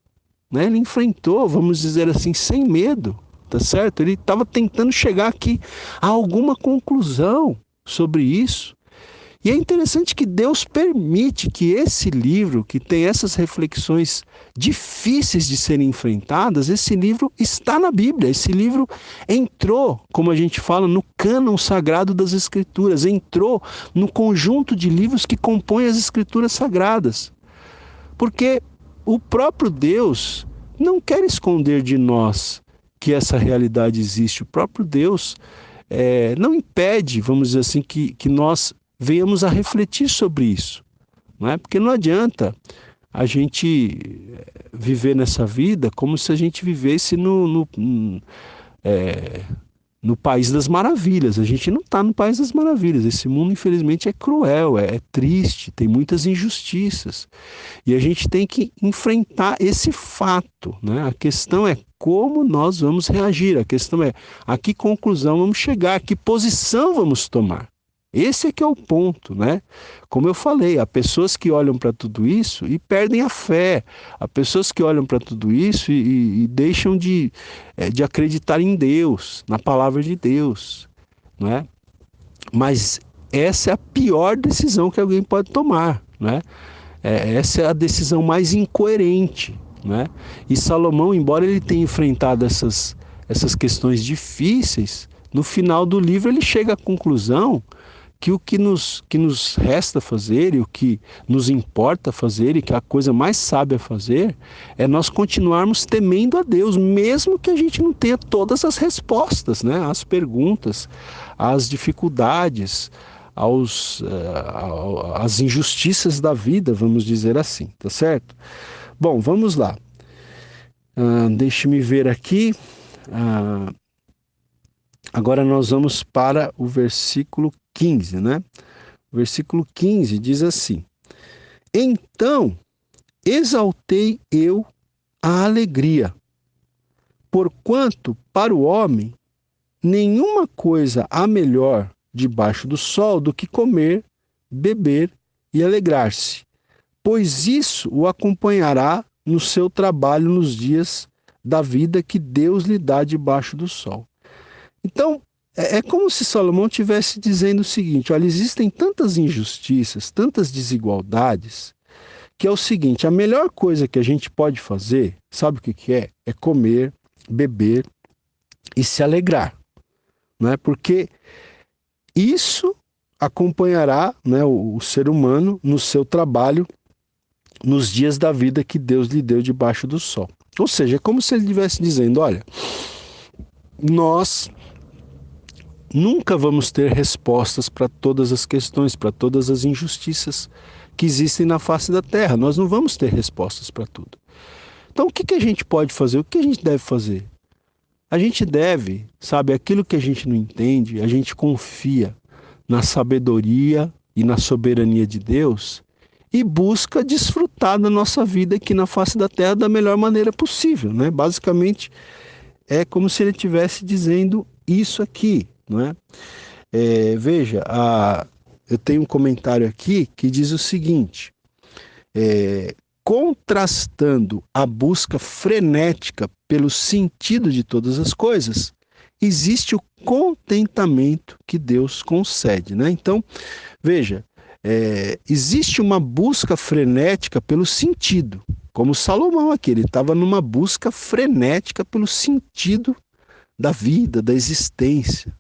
né? Ele enfrentou, vamos dizer assim, sem medo, tá certo? Ele estava tentando chegar aqui a alguma conclusão sobre isso. E é interessante que Deus permite que esse livro, que tem essas reflexões difíceis de serem enfrentadas, esse livro está na Bíblia. Esse livro entrou, como a gente fala, no cânon sagrado das Escrituras, entrou no conjunto de livros que compõem as Escrituras sagradas. Porque o próprio Deus não quer esconder de nós que essa realidade existe. O próprio Deus não impede, vamos dizer assim, que nós venhamos a refletir sobre isso, não é? Porque não adianta a gente viver nessa vida como se a gente vivesse no País das Maravilhas. A gente não está no País das Maravilhas. Esse mundo, infelizmente, é cruel, é triste, tem muitas injustiças. E a gente tem que enfrentar esse fato, né? A questão é como nós vamos reagir. A questão é a que conclusão vamos chegar, a que posição vamos tomar. Esse é que é o ponto, né? Como eu falei, há pessoas que olham para tudo isso e perdem a fé. Há pessoas que olham para tudo isso e deixam de acreditar em Deus, na palavra de Deus, né? Mas essa é a pior decisão que alguém pode tomar, né? Essa é a decisão mais incoerente, né? E Salomão, embora ele tenha enfrentado essas questões difíceis, no final do livro ele chega à conclusão que o que nos resta fazer e o que nos importa fazer e que a coisa mais sábia a fazer é nós continuarmos temendo a Deus, mesmo que a gente não tenha todas as respostas, né? Às perguntas, às dificuldades, às injustiças da vida, vamos dizer assim, tá certo? Bom, vamos lá. Deixe-me ver aqui. Agora nós vamos para o versículo 15, né? O versículo 15 diz assim: Então exaltei eu a alegria, porquanto para o homem nenhuma coisa há melhor debaixo do sol do que comer, beber e alegrar-se, pois isso o acompanhará no seu trabalho nos dias da vida que Deus lhe dá debaixo do sol. Então, é como se Salomão estivesse dizendo o seguinte: olha, existem tantas injustiças, tantas desigualdades, que é o seguinte, a melhor coisa que a gente pode fazer, sabe o que é? É comer, beber e se alegrar, né? Porque isso acompanhará, né, o ser humano no seu trabalho, nos dias da vida que Deus lhe deu debaixo do sol. Ou seja, é como se ele estivesse dizendo, olha, nós nunca vamos ter respostas para todas as questões, para todas as injustiças que existem na face da terra. Nós não vamos ter respostas para tudo. Então, o que a gente pode fazer? O que a gente deve fazer? A gente deve, sabe, aquilo que a gente não entende, a gente confia na sabedoria e na soberania de Deus e busca desfrutar da nossa vida aqui na face da terra da melhor maneira possível, né? Basicamente, é como se ele estivesse dizendo isso aqui, não é? Veja, eu tenho um comentário aqui que diz o seguinte: contrastando a busca frenética pelo sentido de todas as coisas, existe o contentamento que Deus concede, né? Então, veja, existe uma busca frenética pelo sentido, como Salomão aqui, ele estava numa busca frenética pelo sentido da vida, da existência.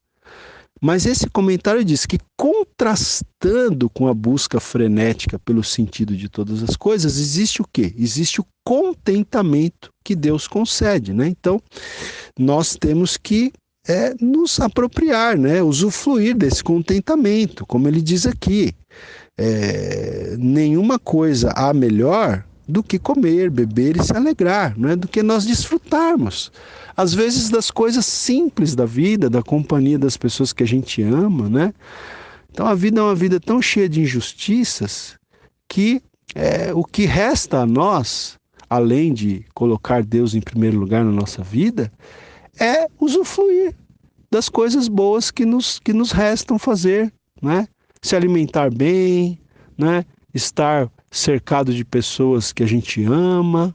Mas esse comentário diz que, contrastando com a busca frenética pelo sentido de todas as coisas, existe o quê? Existe o contentamento que Deus concede, né? Então, nós temos que nos apropriar, né? Usufruir desse contentamento, como ele diz aqui. Nenhuma coisa há melhor do que comer, beber e se alegrar, não é? Do que nós desfrutarmos, às vezes, das coisas simples da vida, da companhia das pessoas que a gente ama, né? Então a vida é uma vida tão cheia de injustiças que o que resta a nós, além de colocar Deus em primeiro lugar na nossa vida, é usufruir das coisas boas que nos restam fazer, né? Se alimentar bem, né? Estar cercado de pessoas que a gente ama,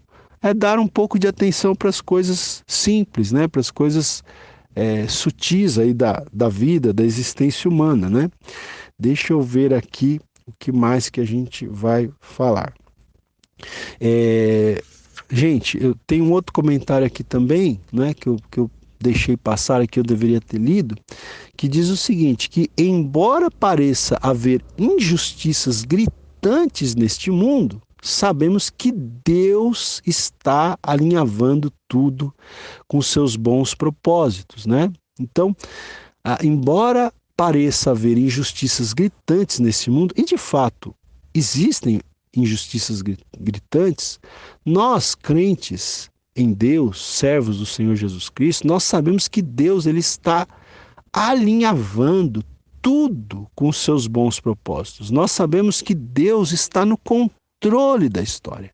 dar um pouco de atenção para as coisas simples, né? Para as coisas sutis aí da vida, da existência humana, né? Deixa eu ver aqui o que mais que a gente vai falar. Gente, eu tenho um outro comentário aqui também, né? Que eu deixei passar aqui, eu deveria ter lido, que diz o seguinte, que embora pareça haver injustiças gritantes neste mundo, sabemos que Deus está alinhavando tudo com seus bons propósitos, né? Então, embora pareça haver injustiças gritantes nesse mundo, e de fato existem injustiças gritantes, nós, crentes em Deus, servos do Senhor Jesus Cristo, nós sabemos que Deus ele está alinhavando tudo com os seus bons propósitos. Nós sabemos que Deus está no controle da história,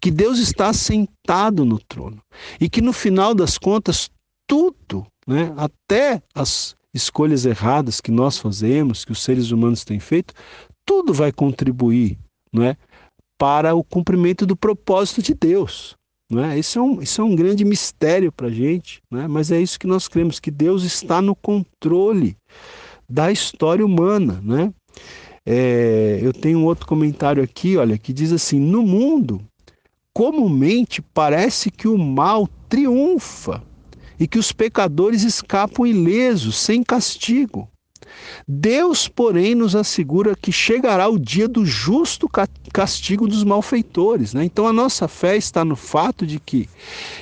que Deus está sentado no trono e que no final das contas tudo, né, até as escolhas erradas que nós fazemos, que os seres humanos têm feito, tudo vai contribuir, né, para o cumprimento do propósito de Deus. Né? Isso é um grande mistério para a gente, né? Mas é isso que nós cremos, que Deus está no controle da história humana, né? Eu tenho um outro comentário aqui, olha, que diz assim: no mundo, comumente parece que o mal triunfa e que os pecadores escapam ilesos, sem castigo. Deus, porém, nos assegura que chegará o dia do justo castigo dos malfeitores, né? Então a nossa fé está no fato de que,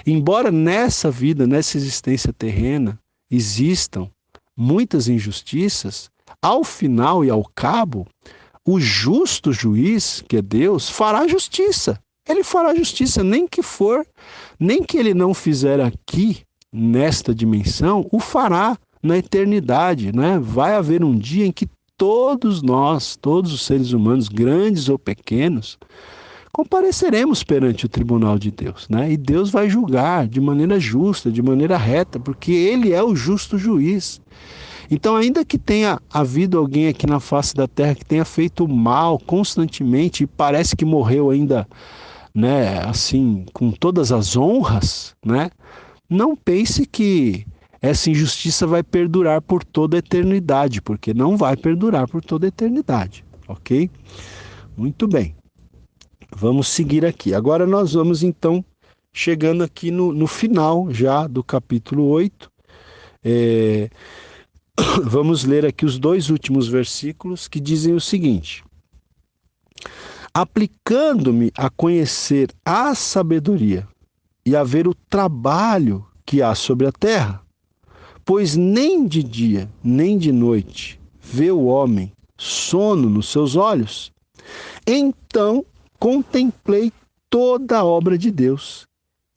embora nessa vida, nessa existência terrena, existam muitas injustiças, ao final e ao cabo, o justo juiz, que é Deus, fará justiça. Ele fará justiça, nem que ele não fizer aqui, nesta dimensão, o fará na eternidade, né? Vai haver um dia em que todos nós, todos os seres humanos, grandes ou pequenos, compareceremos perante o tribunal de Deus, né? E Deus vai julgar de maneira justa, de maneira reta, porque Ele é o justo juiz. Então, ainda que tenha havido alguém aqui na face da terra que tenha feito mal constantemente e parece que morreu ainda, né, assim, com todas as honras, né? Não pense que essa injustiça vai perdurar por toda a eternidade, porque não vai perdurar por toda a eternidade, ok? Muito bem. Vamos seguir aqui. Agora nós vamos então chegando aqui no final já do capítulo 8. Vamos ler aqui os 2 últimos versículos que dizem o seguinte: aplicando-me a conhecer a sabedoria e a ver o trabalho que há sobre a terra, pois nem de dia, nem de noite vê o homem sono nos seus olhos. Então contemplei toda a obra de Deus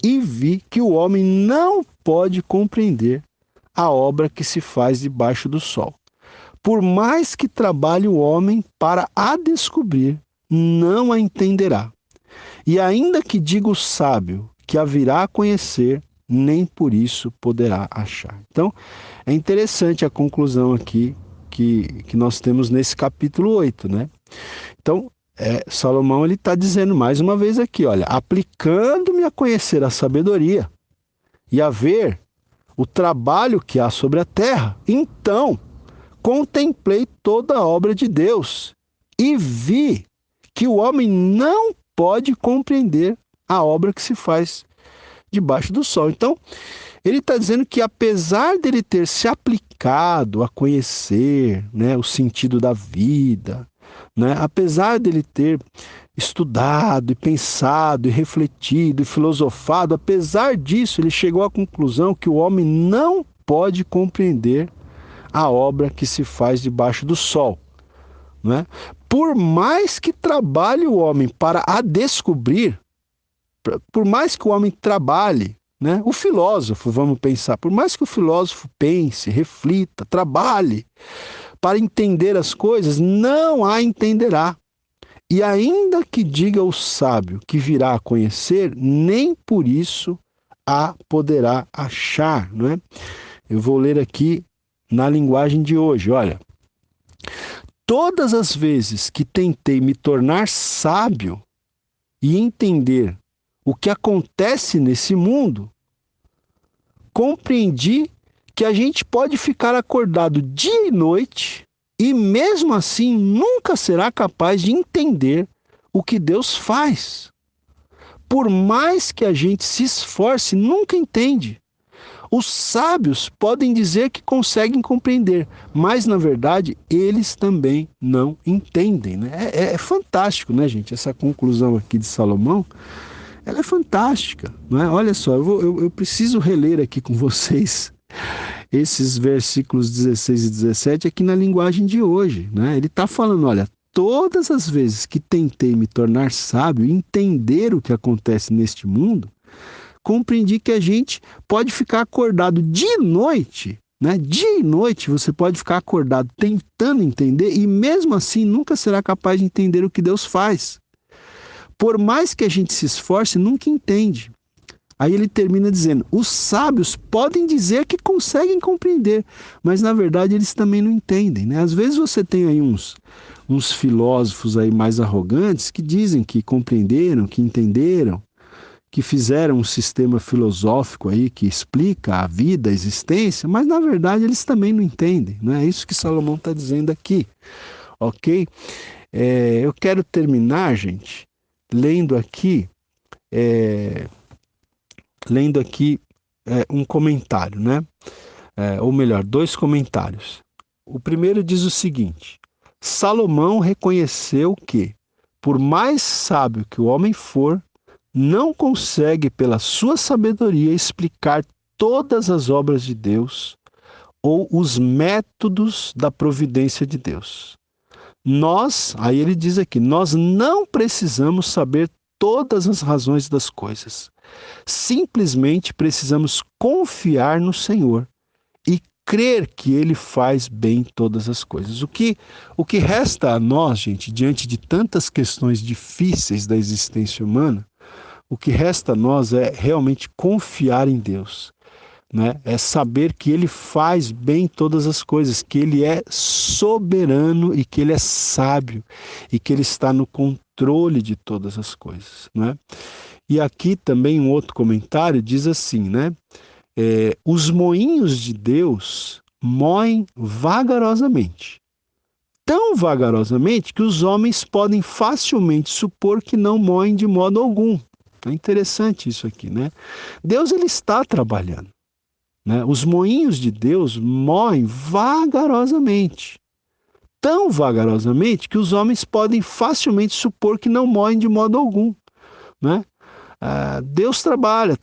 e vi que o homem não pode compreender a obra que se faz debaixo do sol. Por mais que trabalhe o homem para a descobrir, não a entenderá. E ainda que diga o sábio que a virá a conhecer, nem por isso poderá achar. Então, é interessante a conclusão aqui que nós temos nesse capítulo 8, né? Então, Salomão ele está dizendo mais uma vez aqui, olha, aplicando-me a conhecer a sabedoria e a ver o trabalho que há sobre a terra, então contemplei toda a obra de Deus e vi que o homem não pode compreender a obra que se faz debaixo do sol. Então, Ele está dizendo que apesar dele ter se aplicado a conhecer, né, o sentido da vida, né, apesar dele ter estudado e pensado e refletido e filosofado, apesar disso ele chegou à conclusão que o homem não pode compreender a obra que se faz debaixo do sol, né? Por mais que trabalhe o homem para a descobrir, por mais que o homem trabalhe, né? O filósofo, vamos pensar, por mais que o filósofo pense, reflita, trabalhe para entender as coisas, não a entenderá. E ainda que diga o sábio que virá a conhecer, nem por isso a poderá achar, não é? Eu vou ler aqui na linguagem de hoje, olha. Todas as vezes que tentei me tornar sábio e entender o que acontece nesse mundo, compreendi que a gente pode ficar acordado dia e noite e mesmo assim nunca será capaz de entender o que Deus faz. Por mais que a gente se esforce, nunca entende. Os sábios podem dizer que conseguem compreender, mas na verdade eles também não entendem, né? É fantástico, né, gente? Essa conclusão aqui de Salomão, ela é fantástica, não é? Olha só, eu preciso reler aqui com vocês esses versículos 16 e 17 aqui na linguagem de hoje, né? Ele está falando, olha, todas as vezes que tentei me tornar sábio, entender o que acontece neste mundo, compreendi que a gente pode ficar acordado dia e noite, né? Dia e noite você pode ficar acordado tentando entender e mesmo assim nunca será capaz de entender o que Deus faz. Por mais que a gente se esforce, nunca entende. Aí ele termina dizendo, os sábios podem dizer que conseguem compreender, mas na verdade eles também não entendem, né? Às vezes você tem aí uns filósofos aí mais arrogantes que dizem que compreenderam, que entenderam, que fizeram um sistema filosófico aí que explica a vida, a existência, mas na verdade eles também não entendem, não é isso que Salomão está dizendo aqui, ok? Eu quero terminar, gente, lendo aqui um comentário, né? Ou melhor, dois comentários. O primeiro diz o seguinte: Salomão reconheceu que, por mais sábio que o homem for, não consegue, pela sua sabedoria, explicar todas as obras de Deus ou os métodos da providência de Deus. Aí ele diz aqui, nós não precisamos saber todas as razões das coisas. Simplesmente precisamos confiar no Senhor e crer que Ele faz bem todas as coisas. O que resta a nós, gente, diante de tantas questões difíceis da existência humana, o que resta a nós é realmente confiar em Deus, né? É saber que Ele faz bem todas as coisas, que Ele é soberano e que Ele é sábio e que Ele está no controle de todas as coisas, né? E aqui também um outro comentário diz assim, né? Os moinhos de Deus moem vagarosamente, tão vagarosamente que os homens podem facilmente supor que não moem de modo algum. É interessante isso aqui, né? Deus, ele está trabalhando, né? Os moinhos de Deus moem vagarosamente, tão vagarosamente que os homens podem facilmente supor que não moem de modo algum, né? Deus trabalha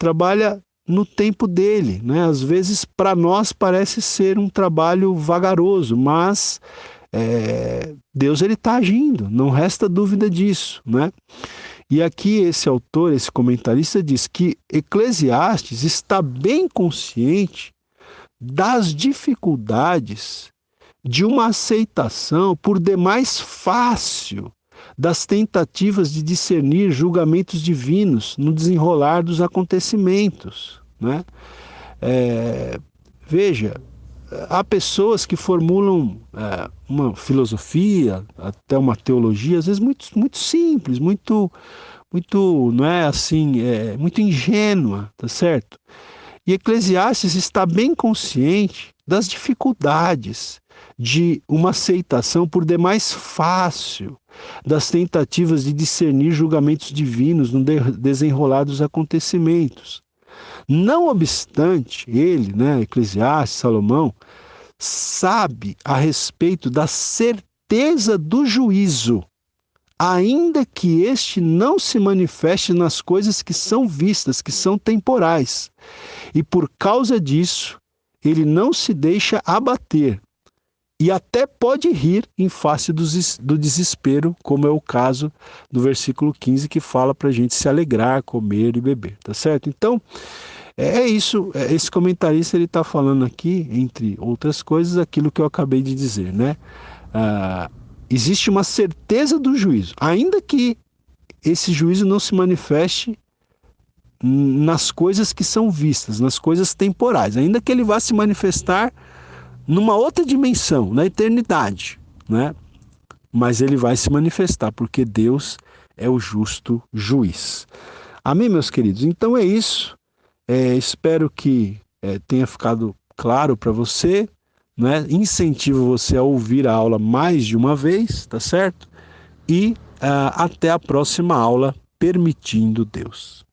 no tempo dele, né? Às vezes para nós parece ser um trabalho vagaroso, mas Deus, ele está agindo, não resta dúvida disso, né? E aqui esse autor, esse comentarista diz que Eclesiastes está bem consciente das dificuldades de uma aceitação por demais fácil das tentativas de discernir julgamentos divinos no desenrolar dos acontecimentos, né? Veja, há pessoas que formulam uma filosofia, até uma teologia, às vezes muito simples, muito, não é assim, muito ingênua, tá certo? E Eclesiastes está bem consciente das dificuldades de uma aceitação por demais fácil das tentativas de discernir julgamentos divinos no desenrolar dos acontecimentos. Não obstante, ele, né, Eclesiastes, Salomão, sabe a respeito da certeza do juízo, ainda que este não se manifeste nas coisas que são vistas, que são temporais. E por causa disso, ele não se deixa abater e até pode rir em face do desespero, como é o caso do versículo 15, que fala para a gente se alegrar, comer e beber, tá certo? Então, é isso, esse comentarista ele está falando aqui, entre outras coisas, aquilo que eu acabei de dizer, né? Existe uma certeza do juízo, ainda que esse juízo não se manifeste nas coisas que são vistas, nas coisas temporais, ainda que ele vá se manifestar numa outra dimensão, na eternidade, né? Mas ele vai se manifestar, porque Deus é o justo juiz. Amém, meus queridos? Então é isso. Espero que tenha ficado claro para você, né? Incentivo você a ouvir a aula mais de uma vez, tá certo? E até a próxima aula, permitindo Deus.